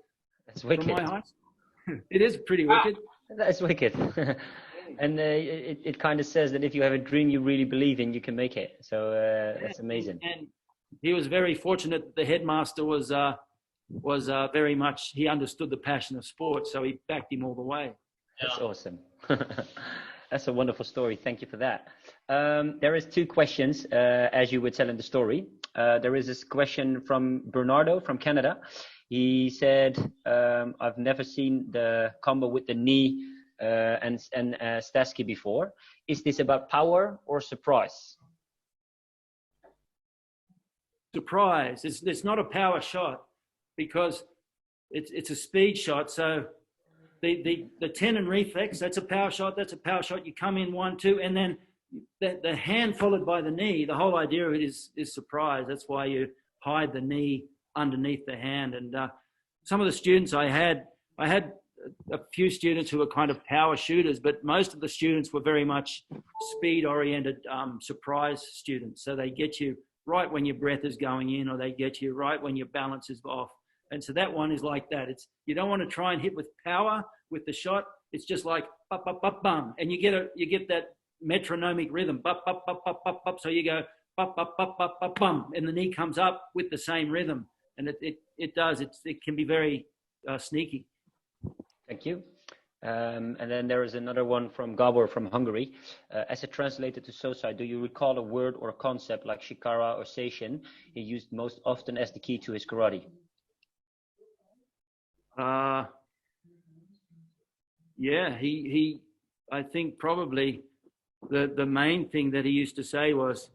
Speaker 7: That's wicked.
Speaker 3: From my high school. It is pretty wicked.
Speaker 7: That's wicked. And it kind of says that if you have a dream you really believe in, you can make it. So that's amazing.
Speaker 3: And he was very fortunate that the headmaster was very much, he understood the passion of sport, so he backed him all the way.
Speaker 7: That's awesome. That's a wonderful story. Thank you for that. There is 2 questions as you were telling the story. There is this question from Bernardo from Canada. He said, I've never seen the combo with the knee and Stasky before. Is this about power or surprise?
Speaker 3: Surprise. It's not a power shot because it's a speed shot. So the tendon reflex, that's a power shot. That's a power shot. You come in 1, 2, and then the hand followed by the knee. The whole idea of it is surprise. That's why you hide the knee underneath the hand. And some of the students I had a few students who were kind of power shooters, but most of the students were very much speed-oriented surprise students. So they get you right when your breath is going in, or they get you right when your balance is off. And so that one is like that. You don't want to try and hit with power with the shot. It's just like bum, bum, bum, bum, and you get that metronomic rhythm. Bum, bum, bum, bum, bum, bum. So you go bum, bum, bum, bum, bum, bum, and the knee comes up with the same rhythm, and it does. It can be very sneaky.
Speaker 7: Thank you. And then there is another one from Gabor from Hungary. As it translated to Sosai, do you recall a word or concept like shikara or seishin he used most often as the key to his karate?
Speaker 3: Yeah, he I think probably the main thing that he used to say was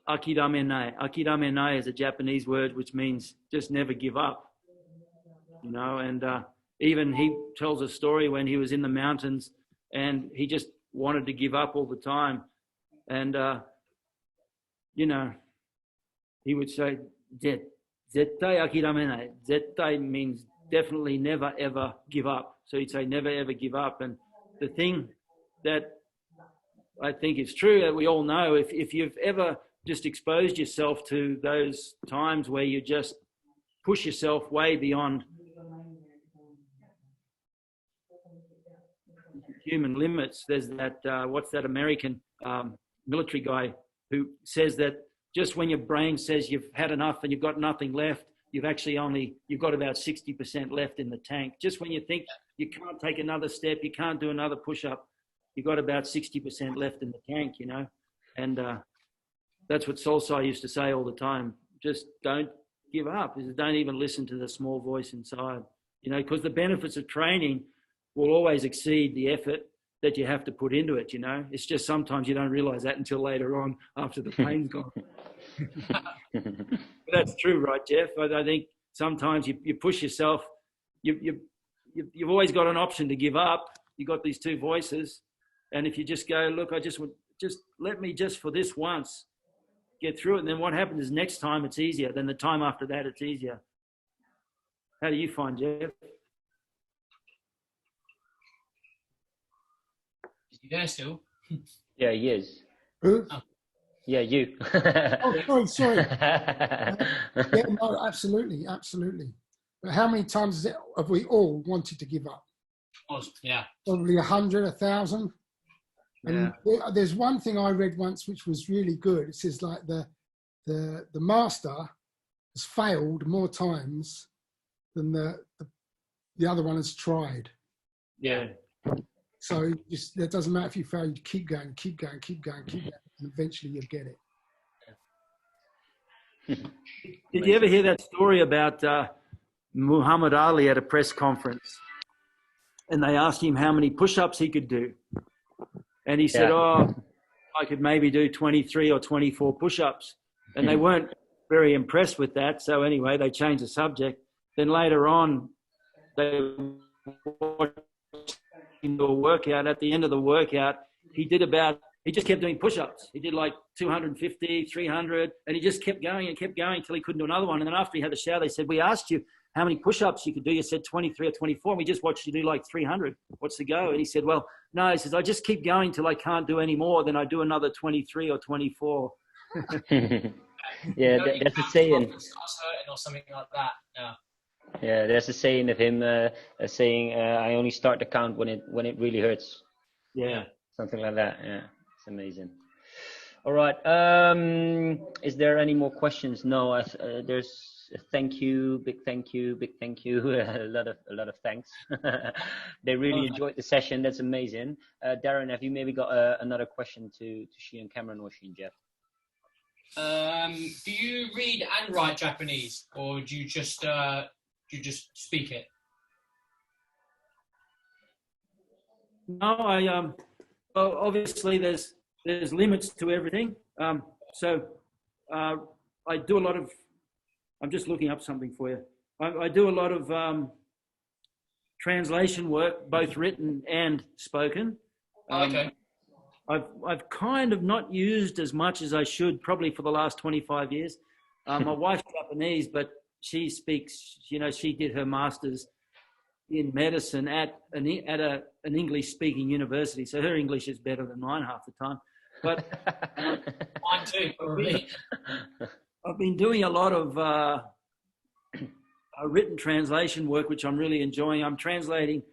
Speaker 3: akidame nai. Akidame nai is a Japanese word which means just never give up. And even he tells a story when he was in the mountains and he just wanted to give up all the time. And, he would say, zettai akidamenai. Zettai means definitely never, ever give up. So he'd say, never, ever give up. And the thing that I think is true that we all know, if you've ever just exposed yourself to those times where you just push yourself way beyond human limits. There's that, what's that American military guy who says that just when your brain says you've had enough and you've got nothing left, you've got about 60% left in the tank. Just when you think you can't take another step, you can't do another push-up, you've got about 60% left in the tank, you know. And that's what Solsai used to say all the time. Just don't give up. Don't even listen to the small voice inside, you know, because the benefits of training will always exceed the effort that you have to put into it, you know. It's just sometimes you don't realize that until later on after the pain's gone. But that's true, right, Jeff? I think sometimes you push yourself. You've always got an option to give up. You've got these two voices. And if you just go, look, just let me just for this once get through it. And then what happens is next time it's easier. Then the time after that, it's easier. How do you find, Jeff?
Speaker 2: Is he there still?
Speaker 7: Yeah, he is.
Speaker 4: Who?
Speaker 2: Oh.
Speaker 7: Yeah, you.
Speaker 4: Oh, sorry. Yeah, no, absolutely. But how many times have we all wanted to give up?
Speaker 2: Yeah.
Speaker 4: Probably 100, 1,000. And there's one thing I read once which was really good. It says like the master has failed more times than the other one has tried.
Speaker 3: Yeah.
Speaker 4: So it doesn't matter if you fail, you keep going, and eventually you'll get it.
Speaker 3: Did you ever hear that story about Muhammad Ali at a press conference? And they asked him how many push-ups he could do. And he said, I could maybe do 23 or 24 push-ups. And they weren't very impressed with that. So anyway, they changed the subject. Then later on, they watched him do a workout. At the end of the workout, he just kept doing push-ups. He did like 250, 300, and he just kept going until he couldn't do another one. And then after he had the shower, they said, we asked you how many push-ups you could do. You said 23 or 24, and we just watched you do like 300. What's the go? And he said, well, no, he says, I just keep going till I can't do any more. Then I do another 23 or 24.
Speaker 7: Yeah, that's a saying.
Speaker 2: Or something like that. Yeah.
Speaker 7: Yeah, there's a saying of him saying, I only start the count when it really hurts.
Speaker 3: Yeah.
Speaker 7: Something like that. Yeah, it's amazing. All right. Is there any more questions? No. There's a thank you, big thank you. a lot of thanks. They really enjoyed the session. That's amazing. Darren, have you maybe got another question to Sheehan Cameron or Sheehan Jeff?
Speaker 2: Do you read and write Japanese, or do you just speak it?
Speaker 3: No, well, obviously there's limits to everything. So I do a lot of. I'm just looking up something for you. I do a lot of translation work, both written and spoken.
Speaker 2: Okay.
Speaker 3: I've kind of not used as much as I should, probably for the last 25 years. My wife's Japanese, but she speaks, you know, she did her master's in medicine at an English-speaking university, so her English is better than mine half the time. But
Speaker 2: mine too, probably.
Speaker 3: I've been doing a lot of written translation work, which I'm really enjoying. I'm translating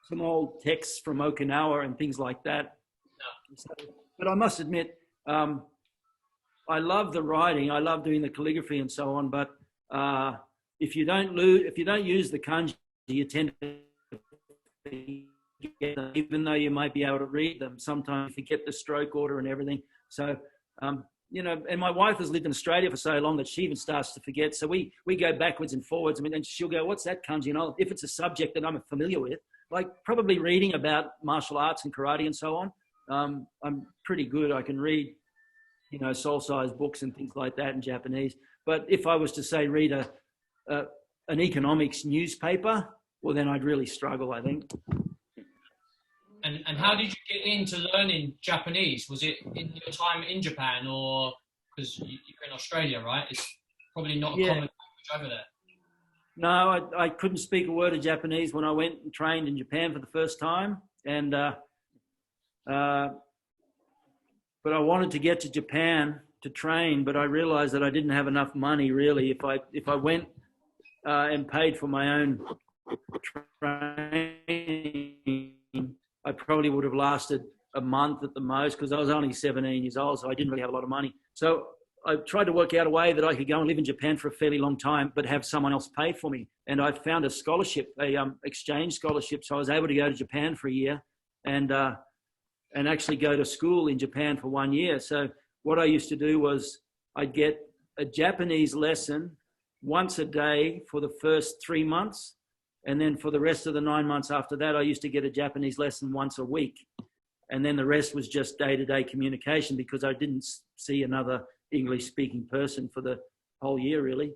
Speaker 3: some old texts from Okinawa and things like that. But I must admit, I love the writing. I love doing the calligraphy and so on. But if you don't use the kanji, you tend to forget them, even though you might be able to read them. Sometimes you forget the stroke order and everything. So, you know, and my wife has lived in Australia for so long that she even starts to forget. So we go backwards and forwards. I mean, and she'll go, "What's that kanji?" And if it's a subject that I'm familiar with, like probably reading about martial arts and karate and so on. I'm pretty good. I can read, you know, soul-sized books and things like that in Japanese. But if I was to say read an economics newspaper, well, then I'd really struggle, I think.
Speaker 2: And how did you get into learning Japanese? Was it in your time in Japan, or because you're in Australia, right? It's probably not a common language over there.
Speaker 3: No, I couldn't speak a word of Japanese when I went and trained in Japan for the first time, and but I wanted to get to Japan to train, but I realized that I didn't have enough money really. If I went and paid for my own training, I probably would have lasted a month at the most because I was only 17 years old, so I didn't really have a lot of money. So I tried to work out a way that I could go and live in Japan for a fairly long time, but have someone else pay for me. And I found a scholarship, exchange scholarship. So I was able to go to Japan for a year and actually go to school in Japan for 1 year. So what I used to do was I'd get a Japanese lesson once a day for the first 3 months. And then for the rest of the 9 months after that, I used to get a Japanese lesson once a week. And then the rest was just day-to-day communication because I didn't see another English-speaking person for the whole year, really.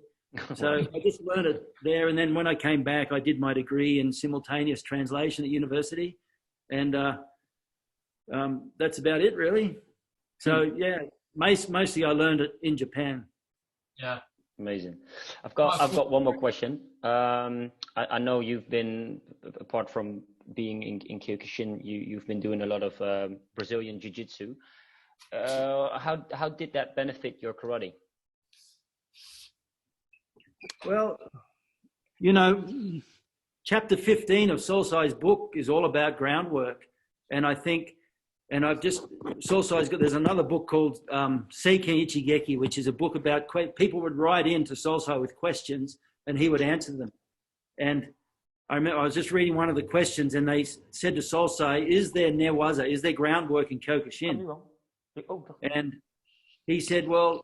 Speaker 3: So I just learned it there. And then when I came back, I did my degree in simultaneous translation at university. And that's about it, really. So, yeah, mostly I learned it in Japan.
Speaker 2: Yeah.
Speaker 7: Amazing. I've got one more question. I know you've been, apart from being in Kyokushin, you've been doing a lot of Brazilian Jiu-Jitsu. How did that benefit your karate?
Speaker 3: Well, you know, chapter 15 of Sosai's book is all about groundwork. And I think, and I've just, Sosai's got, there's another book called Seiken Ichigeki, which is a book about, people would write in to Sosai with questions and he would answer them. And I remember I was just reading one of the questions and they said to Sosai, is there newaza, is there groundwork in Kyokushin? And he said, well,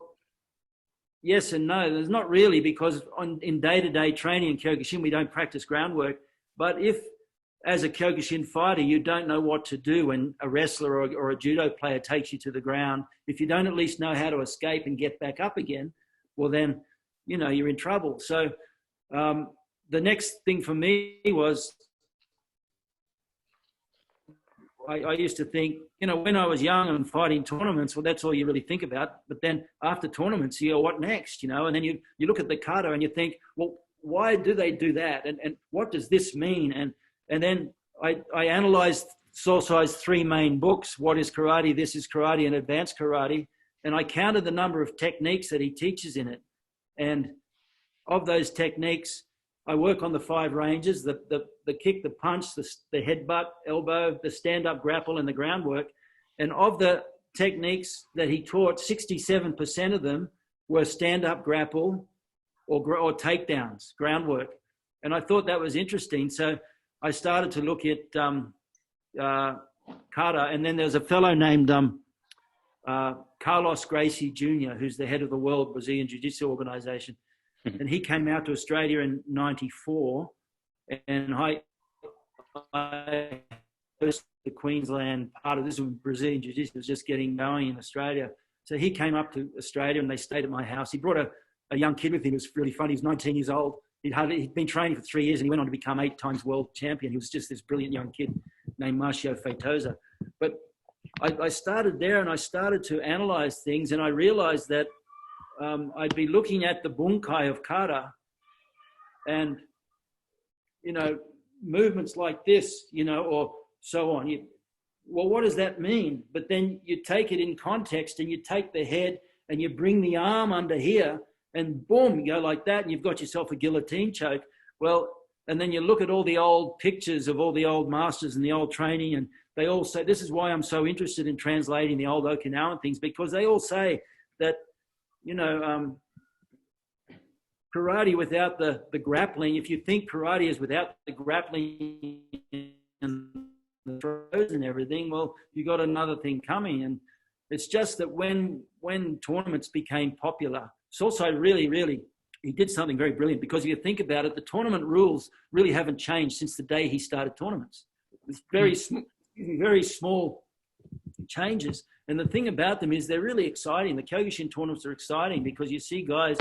Speaker 3: yes and no. There's not really, because in day-to-day training in Kyokushin, we don't practice groundwork. But if, as a Kyokushin fighter, you don't know what to do when a wrestler or a judo player takes you to the ground, if you don't at least know how to escape and get back up again, well then, you know, you're in trouble. So the next thing for me was, I used to think, you know, when I was young and fighting tournaments, well, that's all you really think about. But then after tournaments, you go, what next? You know, and then you look at the kata and you think, well, why do they do that? And what does this mean? And then I analyzed Sosai's 3 main books, What is Karate, This is Karate, and Advanced Karate. And I counted the number of techniques that he teaches in it. And of those techniques, I work on the 5 ranges, the kick, the punch, the headbutt, elbow, the stand-up grapple, and the groundwork. And of the techniques that he taught, 67% of them were stand-up grapple or takedowns, groundwork. And I thought that was interesting. So I started to look at kata, and then there's a fellow named Carlos Gracie Jr., who's the head of the World Brazilian Jiu-Jitsu Organization. And he came out to Australia in '94, and I hosted the Queensland part of this. Brazilian Jiu-Jitsu was just getting going in Australia. So he came up to Australia and they stayed at my house. He brought a young kid with him. It was really funny. He was 19 years old. He'd been training for 3 years and he went on to become 8 times world champion. He was just this brilliant young kid named Marcio Feitosa. But I started there and I started to analyze things, and I realized that I'd be looking at the bunkai of kata and, you know, movements like this, you know, or so on. Well, what does that mean? But then you take it in context and you take the head and you bring the arm under here and boom, you go like that and you've got yourself a guillotine choke. Well, and then you look at all the old pictures of all the old masters and the old training, and they all say, this is why I'm so interested in translating the old Okinawan things, because they all say that, you know, karate without the grappling, if you think karate is without the grappling and the throws and everything, well, you got another thing coming. And it's just that when tournaments became popular, Sosai really, he did something very brilliant, because if you think about it, the tournament rules really haven't changed since the day he started tournaments. It's very small changes. And the thing about them is they're really exciting. The Kyokushin tournaments are exciting because you see guys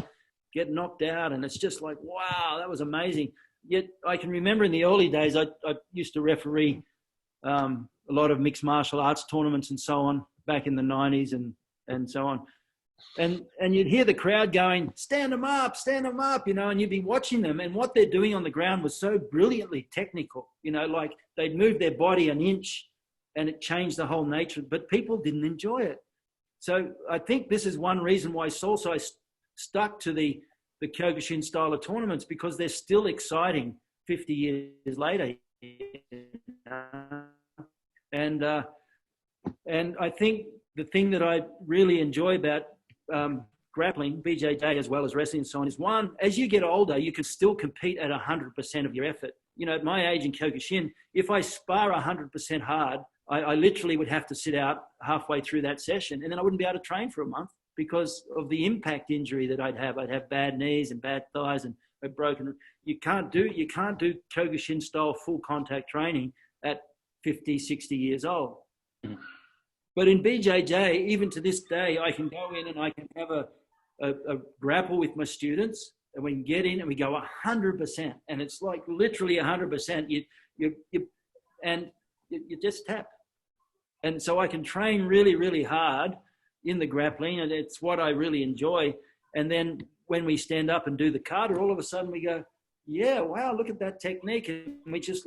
Speaker 3: get knocked out and it's just like, wow, that was amazing. Yet I can remember in the early days, I used to referee a lot of mixed martial arts tournaments and so on back in the 90s and so on. And you'd hear the crowd going, stand them up, you know, and you'd be watching them. And what they're doing on the ground was so brilliantly technical, you know, like they'd move their body an inch and it changed the whole nature, but people didn't enjoy it. So I think this is one reason why Sosai stuck to the Kyokushin style of tournaments, because they're still exciting 50 years later. And I think the thing that I really enjoy about grappling, BJJ as well as wrestling and so on, is one, as you get older, you can still compete at 100% of your effort. You know, at my age in Kyokushin, if I spar 100% hard, I literally would have to sit out halfway through that session, and then I wouldn't be able to train for a month because of the impact injury that I'd have. I'd have bad knees and bad thighs and a broken. You can't do Kyokushin style full contact training at 50, 60 years old. Mm-hmm. But in BJJ, even to this day, I can go in and I can have a grapple with my students, and we can get in and we go 100%, and it's like literally 100%. You just tap, and so I can train really, really hard in the grappling, and it's what I really enjoy. And then when we stand up and do the kata, all of a sudden we go, yeah, wow, look at that technique, and we just,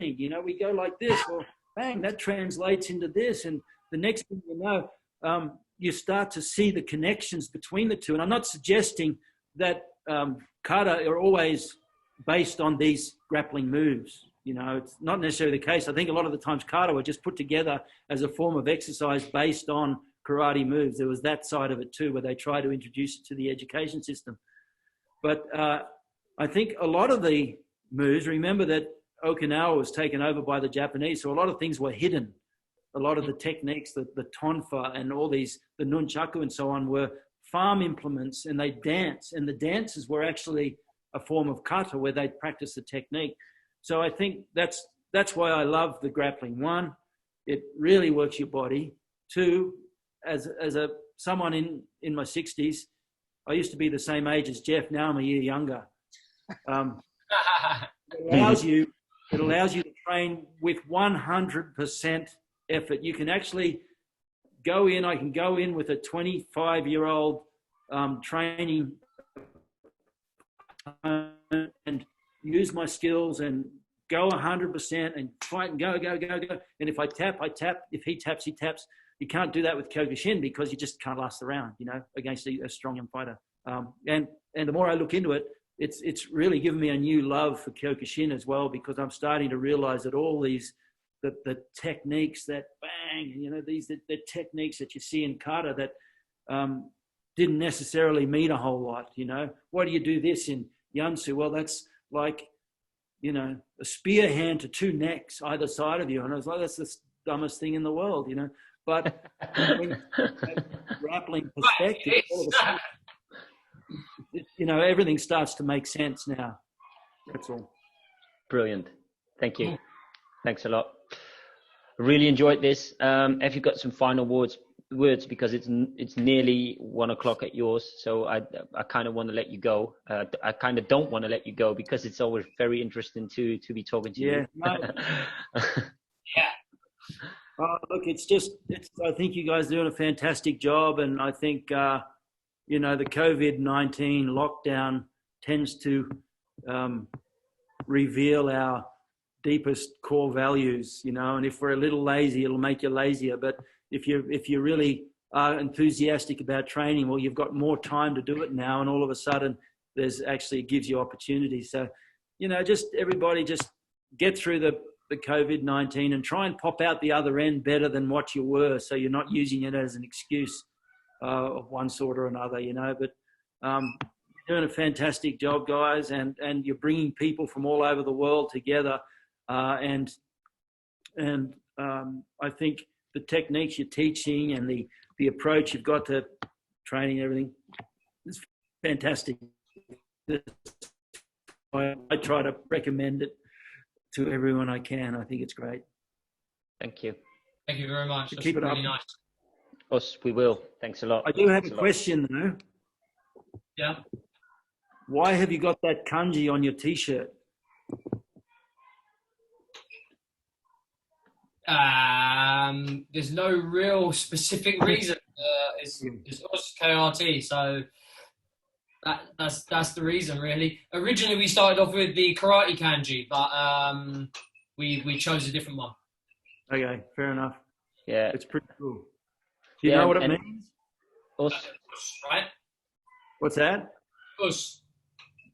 Speaker 3: you know, we go like this, well, bang, that translates into this, and the next thing you know, you start to see the connections between the two. And I'm not suggesting that kata are always based on these grappling moves. You know, it's not necessarily the case. I think a lot of the times kata were just put together as a form of exercise based on karate moves. There was that side of it too, where they try to introduce it to the education system. But I think a lot of the moves, remember that Okinawa was taken over by the Japanese, so a lot of things were hidden. A lot of the techniques, the tonfa and all these, the nunchaku and so on, were farm implements, and they dance. And the dances were actually a form of kata where they'd practice the technique. So I think that's why I love the grappling. One, it really works your body. Two, as someone in my 60s, I used to be the same age as Jeff. Now I'm a year younger. It allows you to train with 100% effort. You can actually go in. I can go in with a 25-year-old training and use my skills and go 100% and fight and go. And if I tap, I tap. If he taps, he taps. You can't do that with Kyokushin because you just can't last the round, you know, against a strong young fighter. And the more I look into it, it's really given me a new love for Kyokushin as well, because I'm starting to realize that all these the techniques that bang, you know, the techniques that you see in kata that didn't necessarily mean a whole lot, you know. Why do you do this in Yansu? Well, that's like, you know, a spear hand to two necks either side of you. And I was like, that's the dumbest thing in the world, you know. But when you have a grappling perspective, all of a sudden, you know, everything starts to make sense now. That's all.
Speaker 7: Brilliant. Thank you. Thanks a lot. Really enjoyed this. Have you got some final words? Because it's nearly 1 o'clock at yours, so I kind of want to let you go. I kind of don't want to let you go because it's always very interesting to be talking to you.
Speaker 3: No.
Speaker 2: Yeah.
Speaker 3: Look, I think you guys are doing a fantastic job, and I think you know, the COVID-19 lockdown tends to reveal our deepest core values, you know, and if we're a little lazy, it'll make you lazier. But if you really are enthusiastic about training, well, you've got more time to do it now, and all of a sudden it gives you opportunities. So, you know, just everybody just get through the COVID-19 and try and pop out the other end better than what you were, so you're not using it as an excuse of one sort or another, you know. But you're doing a fantastic job, guys, and you're bringing people from all over the world together, and I think the techniques you're teaching and the approach you've got to training and everything is fantastic. I try to recommend it to everyone I can. I think it's great.
Speaker 7: Thank you.
Speaker 2: Thank you very much. That's
Speaker 3: keep it
Speaker 2: really
Speaker 3: up.
Speaker 2: Nice.
Speaker 7: Us, we will. Thanks a lot.
Speaker 3: I do have a question though.
Speaker 2: Yeah.
Speaker 3: Why have you got that kanji on your T-shirt?
Speaker 2: There's no real specific reason. It's us KRT, so that's the reason really. Originally, we started off with the karate kanji, but we chose a different one.
Speaker 3: Okay, fair enough.
Speaker 7: Yeah,
Speaker 3: it's pretty cool. Do you know what it means?
Speaker 7: Us,
Speaker 2: right?
Speaker 3: What's that?
Speaker 2: Us.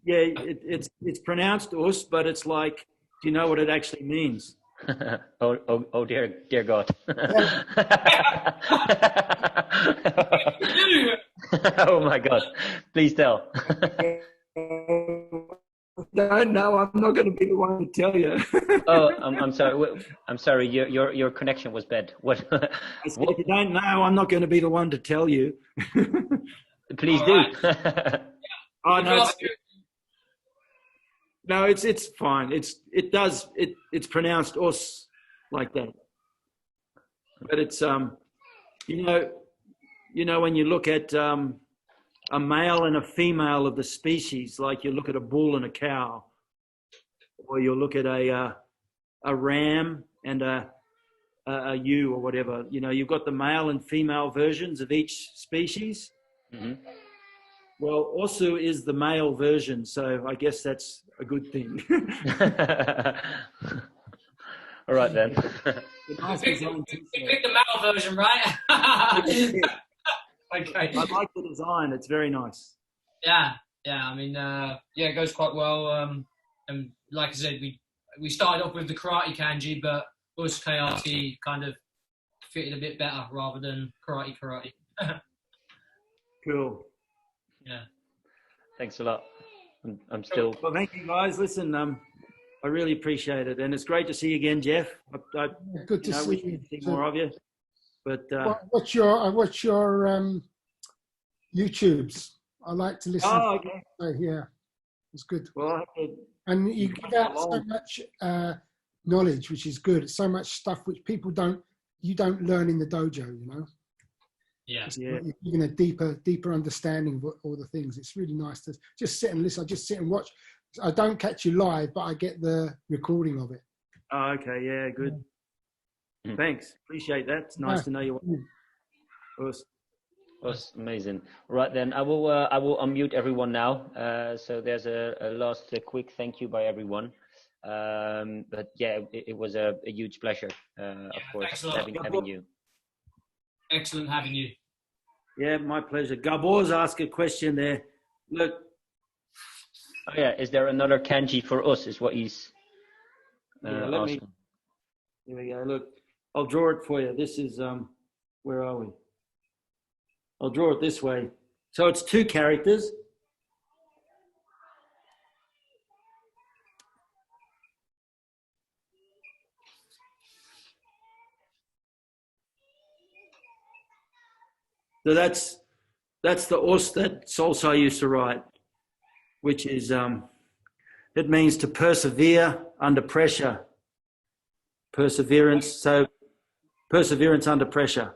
Speaker 3: Yeah, it's pronounced us, but it's like Do you know what it actually means?
Speaker 7: oh dear God. Oh my God. Please tell.
Speaker 3: Don't know. I'm not going to be the one to tell you.
Speaker 7: Oh, I'm sorry. I'm sorry. Your connection was bad. What?
Speaker 3: I said, if you don't know, I'm not going to be the one to tell you.
Speaker 7: Please do.
Speaker 3: Oh no. No, it's fine. It's pronounced us like that. But it's you know when you look at a male and a female of the species, like you look at a bull and a cow, or you look at a ram and a ewe or whatever. You know, you've got the male and female versions of each species.
Speaker 7: Mm-hmm.
Speaker 3: Well, Osu is the male version, so I guess that's a good thing.
Speaker 7: All right then.
Speaker 2: You picked the male version, right? Okay.
Speaker 3: I like the design; it's very nice.
Speaker 2: Yeah. I mean, it goes quite well. And like I said, we started off with the karate kanji, but us KRT kind of fitted a bit better rather than karate.
Speaker 3: Cool.
Speaker 2: Yeah.
Speaker 7: Thanks a lot. I'm still.
Speaker 3: Well, thank you guys. Listen, I really appreciate it, and it's great to see you again, Jeff.
Speaker 4: Good to see you.
Speaker 3: More of you. But
Speaker 4: what's your YouTubes? I like to listen.
Speaker 3: Oh, okay.
Speaker 4: Yeah, it's good.
Speaker 3: Well,
Speaker 4: and you give out so much knowledge, which is good. So much stuff which you don't learn in the dojo. You know.
Speaker 2: Yeah.
Speaker 4: You're in a deeper understanding of all the things. It's really nice to just sit and listen. I just sit and watch. I don't catch you live, but I get the recording of it.
Speaker 3: Oh, okay. Yeah, good.
Speaker 7: Yeah.
Speaker 3: Thanks. Appreciate that. It's nice to know you.
Speaker 7: Was amazing. Right then, I will unmute everyone now. So there's a last quick thank you by everyone. But yeah, it was a huge pleasure. Of course, having you.
Speaker 2: Excellent having you.
Speaker 3: Yeah, my pleasure. Gabor's asked a question there. Look.
Speaker 7: Oh yeah, is there another kanji for us? Is what he's asking.
Speaker 3: Here we go. Look, I'll draw it for you. This is where are we? I'll draw it this way. So it's 2 characters. So that's the os that Solsai used to write, which is it means to persevere under pressure. Perseverance. So perseverance under pressure.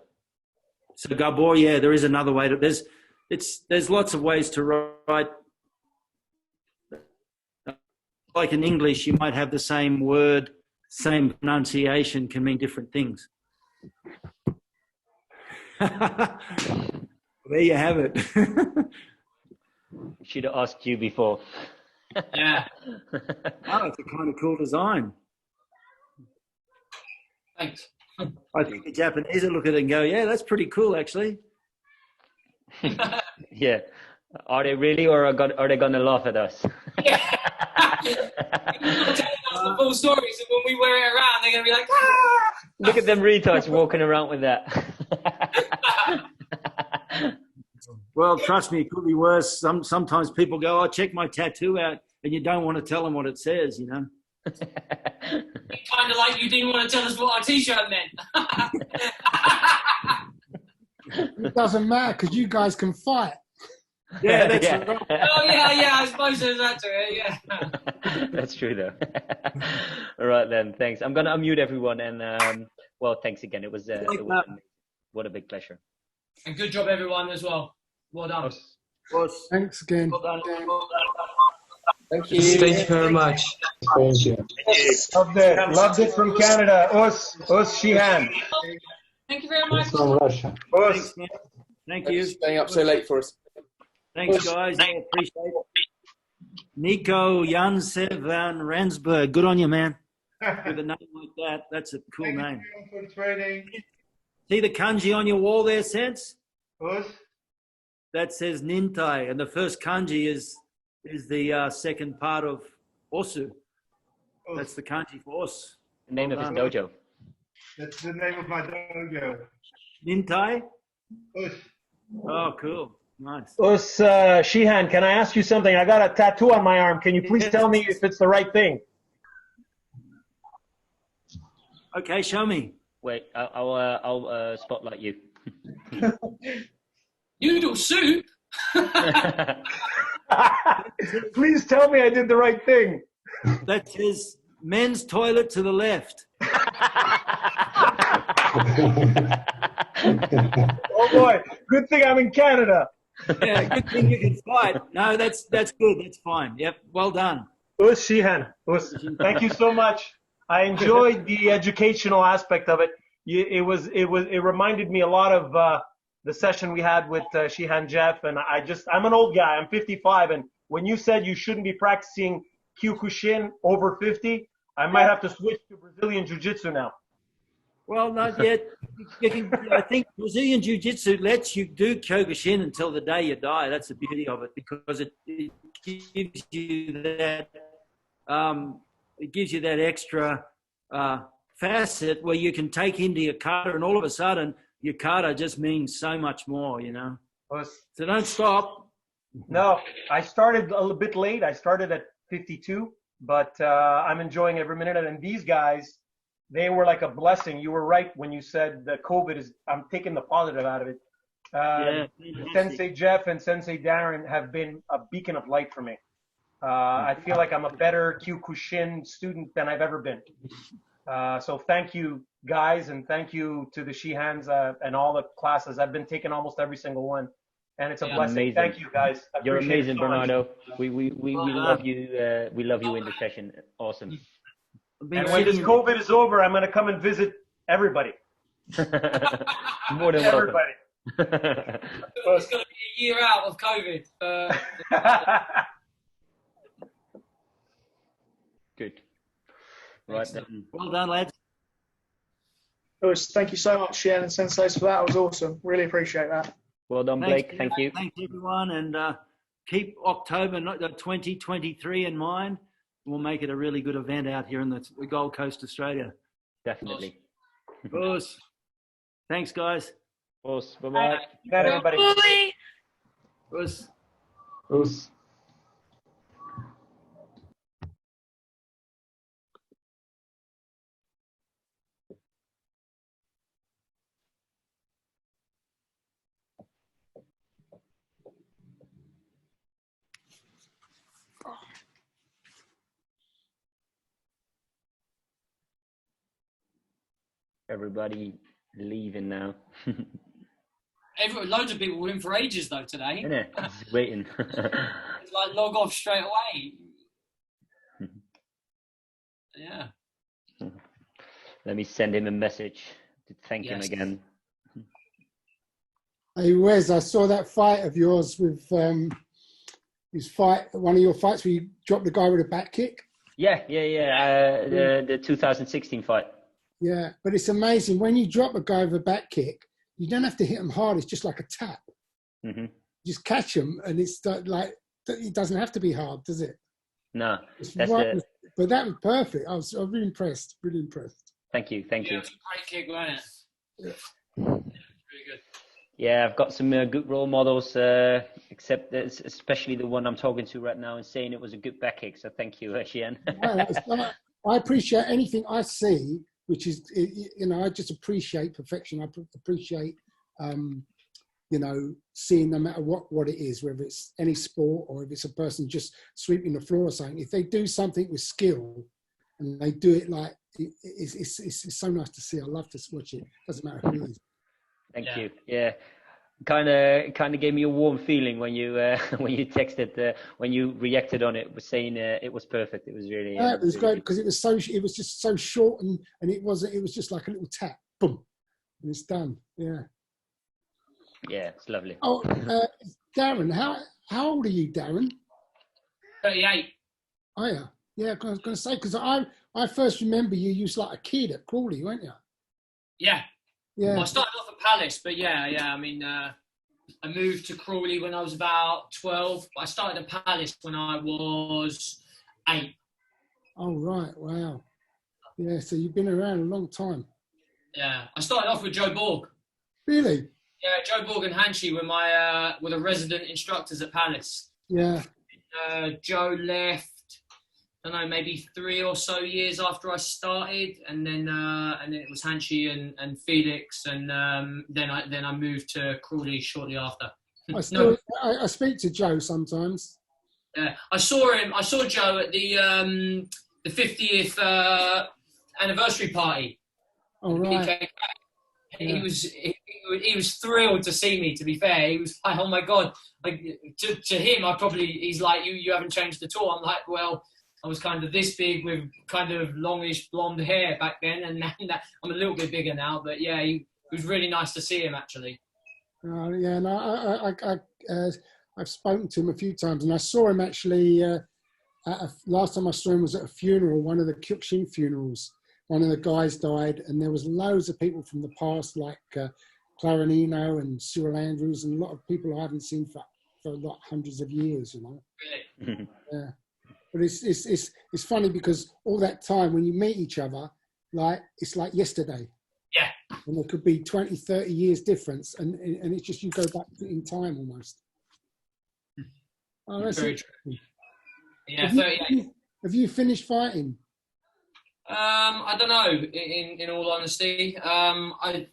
Speaker 3: So Gabor, yeah, there is another way to. There's lots of ways to write. Like in English, you might have the same word, same pronunciation can mean different things. There you have it.
Speaker 7: Should have asked you before.
Speaker 2: Yeah.
Speaker 3: Oh, it's a kind of cool design.
Speaker 2: Thanks.
Speaker 3: I think the Japanese will look at it and go, yeah, that's pretty cool, actually.
Speaker 7: Yeah. Are they really, or are they going to laugh at us?
Speaker 2: Yeah. Telling us the full story, so when we wear it around, they're going to be like, ah!
Speaker 7: Look at them retards walking around with that.
Speaker 3: Well, trust me, it could be worse. Sometimes people go, oh, check my tattoo out, and you don't want to tell them what it says, you know.
Speaker 2: Kind of like you didn't want to tell us what our T-shirt meant.
Speaker 4: It doesn't matter because you guys can fight.
Speaker 3: Yeah, that's
Speaker 7: Yeah.
Speaker 3: right.
Speaker 2: Oh yeah, I suppose there's that to it. Yeah.
Speaker 7: That's true, though. All right, then. Thanks. I'm going to unmute everyone, and well, thanks again. It was amazing. What a big pleasure.
Speaker 2: And good job, everyone, as well. Well done.
Speaker 4: Thanks again.
Speaker 3: Well done.
Speaker 8: Thank you very much. Thank you.
Speaker 5: Loved it from Canada. Us Shihan.
Speaker 2: Thank you very much.
Speaker 8: From Russia.
Speaker 3: Thanks, man. Thank you.
Speaker 8: Staying up so late for us.
Speaker 3: Thanks, guys. I appreciate it. Nico Jansev van Rensburg. Good on you, man. With a name like that, that's a cool name.
Speaker 5: For the training.
Speaker 3: See the kanji on your wall there, Sense?
Speaker 5: Us.
Speaker 3: That says Nintai, and the first kanji is the second part of Osu. That's the kanji for us.
Speaker 7: The name of his dojo.
Speaker 5: That's the name of my dojo.
Speaker 3: Nintai?
Speaker 5: Us.
Speaker 3: Oh, cool. Nice.
Speaker 9: Us, Shihan, can I ask you something? I got a tattoo on my arm. Can you please tell me if it's the right thing?
Speaker 3: Okay, show me.
Speaker 7: Wait, I'll spotlight you.
Speaker 2: Noodle soup?
Speaker 9: Please tell me I did the right thing.
Speaker 3: That says men's toilet to the left.
Speaker 9: Oh boy, good thing I'm in Canada.
Speaker 3: Yeah, good thing you can fight. No, that's good. That's fine. Yep, well done.
Speaker 9: Us, Shihan. Us. Thank you so much. I enjoyed the educational aspect of it. It reminded me a lot of the session we had with Shihan Jeff, and I'm an old guy. I'm 55, and when you said you shouldn't be practicing Kyokushin over 50, I might have to switch to Brazilian Jiu-Jitsu now.
Speaker 3: Well, not yet. I think Brazilian Jiu-Jitsu lets you do Kyokushin until the day you die. That's the beauty of it, because it gives you that extra facet where you can take into your kata, and all of a sudden your kata just means so much more, you know. So don't stop.
Speaker 9: No, I started a little bit late. I started at 52, but I'm enjoying every minute of it. And these guys, they were like a blessing. You were right when you said that I'm taking the positive out of it. Sensei Jeff and Sensei Darren have been a beacon of light for me. I feel like I'm a better Kyokushin student than I've ever been. So thank you, guys, and thank you to the Shihans and all the classes. I've been taking almost every single one, and it's a blessing.
Speaker 7: Amazing.
Speaker 9: Thank you, guys.
Speaker 7: You're amazing,
Speaker 9: so
Speaker 7: Bernardo. We love you. We love you in the session. Awesome.
Speaker 9: And when this COVID is over, I'm going to come and visit everybody.
Speaker 7: More than
Speaker 9: everybody.
Speaker 2: It's going to be a year out of COVID.
Speaker 7: Good. Right then.
Speaker 3: Well done, lads.
Speaker 10: Thank you so much, Shihan and Senseis, for that. It was awesome. Really appreciate that.
Speaker 7: Well done, Blake. Thank you.
Speaker 3: Thanks, everyone. And keep October 2023 in mind. We'll make it a really good event out here in the Gold Coast, Australia.
Speaker 7: Definitely.
Speaker 3: Of course. Thanks, guys.
Speaker 7: Of course. Bye-bye.
Speaker 9: Good, everybody.
Speaker 6: Bye.
Speaker 3: Us.
Speaker 8: Us.
Speaker 7: Everybody leaving now.
Speaker 2: Loads of people were in for ages though today.
Speaker 7: Isn't it? Just waiting.
Speaker 2: It's like log off straight away. Yeah.
Speaker 7: Let me send him a message to thank him again.
Speaker 4: Hey Wes, I saw that fight of yours with one of your fights where you dropped the guy with a back kick.
Speaker 7: Yeah. The 2016 fight.
Speaker 4: Yeah, but it's amazing when you drop a guy with a back kick, you don't have to hit him hard. It's just like a tap.
Speaker 7: Mm-hmm.
Speaker 4: Just catch him, and it's like it doesn't have to be hard, does it?
Speaker 7: No,
Speaker 4: that's right. But that was perfect. I was really impressed. Really impressed.
Speaker 7: Thank you.
Speaker 2: It's a great kick, wasn't it?
Speaker 4: Yeah.
Speaker 2: Really good.
Speaker 7: Yeah, I've got some good role models, except especially the one I'm talking to right now and saying it was a good back kick. So thank you, Shihan.
Speaker 4: I appreciate anything I see, which is, I just appreciate perfection. I appreciate, seeing no matter what it is, whether it's any sport or if it's a person just sweeping the floor or something. If they do something with skill and they do it like, it's so nice to see. I love to watch it. Doesn't matter who it is.
Speaker 7: Thank you. Yeah, kind of gave me a warm feeling when you texted when you reacted on it, was saying it was perfect. It was really
Speaker 4: it was
Speaker 7: really
Speaker 4: great because it was just so short and it was just like a little tap, boom, and it's done. Yeah.
Speaker 7: Yeah, it's lovely.
Speaker 4: Oh, Darren, how old are you, Darren?
Speaker 2: 38.
Speaker 4: Oh yeah, yeah. I was going to say because I first remember you used like a kid at Crawley, weren't you?
Speaker 2: Yeah.
Speaker 4: Yeah.
Speaker 2: Well, I started off at Palace, but yeah. I mean, I moved to Crawley when I was about 12. I started at Palace when I was 8.
Speaker 4: Oh, right. Wow. Yeah, so you've been around a long time.
Speaker 2: Yeah, I started off with Joe Borg.
Speaker 4: Really?
Speaker 2: Yeah, Joe Borg and Hanshi were the resident instructors at Palace.
Speaker 4: Yeah.
Speaker 2: Joe left, I don't know, maybe 3 or so years after I started, and then it was Hanshi and Felix, and then I moved to Crawley shortly after.
Speaker 4: I speak to Joe sometimes.
Speaker 2: Yeah, I saw Joe at the 50th anniversary party.
Speaker 4: Oh, right.
Speaker 2: He was thrilled to see me. To be fair, he was like, "Oh my god!" Like to him, he's like, "You haven't changed at all." I'm like, "Well, I was kind of this big with kind of longish blonde hair back then, and now I'm a little bit bigger now." But yeah, it was really nice to see him actually.
Speaker 4: Yeah, and I've spoken to him a few times, and I saw him actually. Last time I saw him was at a funeral, one of the Kyokushin funerals. One of the guys died, and there was loads of people from the past, like Clarinino and Cyril Andrews, and a lot of people I haven't seen for like hundreds of years, you know.
Speaker 2: Really?
Speaker 4: Yeah. But it's funny because all that time when you meet each other, like it's like yesterday.
Speaker 2: Yeah.
Speaker 4: And there could be 20, 30 years difference, and it's just you go back in time almost. Oh, that's
Speaker 2: very
Speaker 4: true.
Speaker 2: Yeah,
Speaker 4: have you finished fighting?
Speaker 2: I don't know. In all honesty, I'd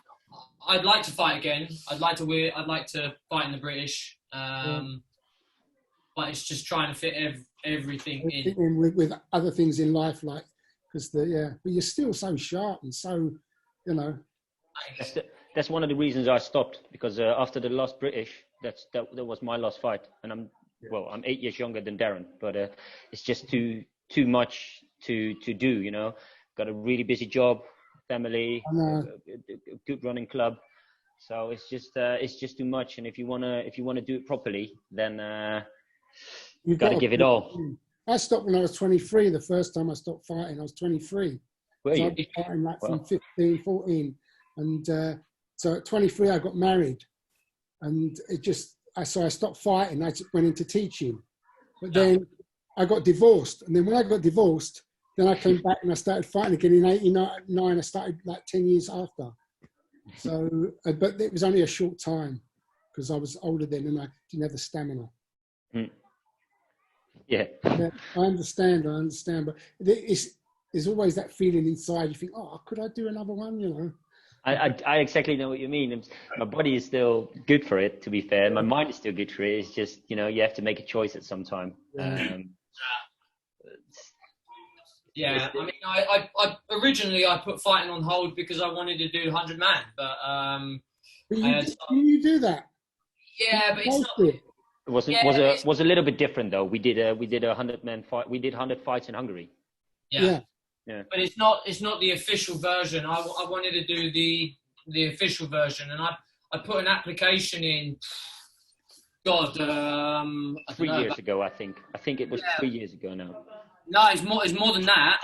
Speaker 2: like to fight again. I'd like to fight in the British. But it's just trying to fit everything in
Speaker 4: with other things in life, like but you're still so sharp and so, you know.
Speaker 7: That's one of the reasons I stopped, because after the last British, that was my last fight, and I'm 8 years younger than Darren, but it's just too much to do, you know. Got a really busy job, family, a good running club, so it's just too much. And if you wanna do it properly, then you've got to give it all.
Speaker 4: I stopped when I was 23. The first time I stopped fighting, I was 23.
Speaker 7: Were you?
Speaker 4: I was fighting like from 15, 14, and so at 23 I got married, and I stopped fighting. I went into teaching, but then I got divorced, and then when I got divorced, then I came back and I started fighting again in '89. I started like 10 years after. So, but it was only a short time because I was older then and I didn't have the stamina.
Speaker 7: Mm. Yeah.
Speaker 4: I understand, but there's always that feeling inside. You think, oh, could I do another one? You know.
Speaker 7: I exactly know what you mean. My body is still good for it, to be fair. My mind is still good for it. It's just, you know, you have to make a choice at some time.
Speaker 2: Yeah, I mean, I originally I put fighting on hold because I wanted to do 100 man, but
Speaker 4: you do that?
Speaker 2: Yeah, but it's not.
Speaker 7: It was a little bit different though. We did a 100 man fight. We did 100 fights in Hungary.
Speaker 2: Yeah. But it's not the official version. I wanted to do the official version, and I put an application in. God,
Speaker 7: 3 years ago, I think. I think it was 3 years ago now.
Speaker 2: No, it's more than that.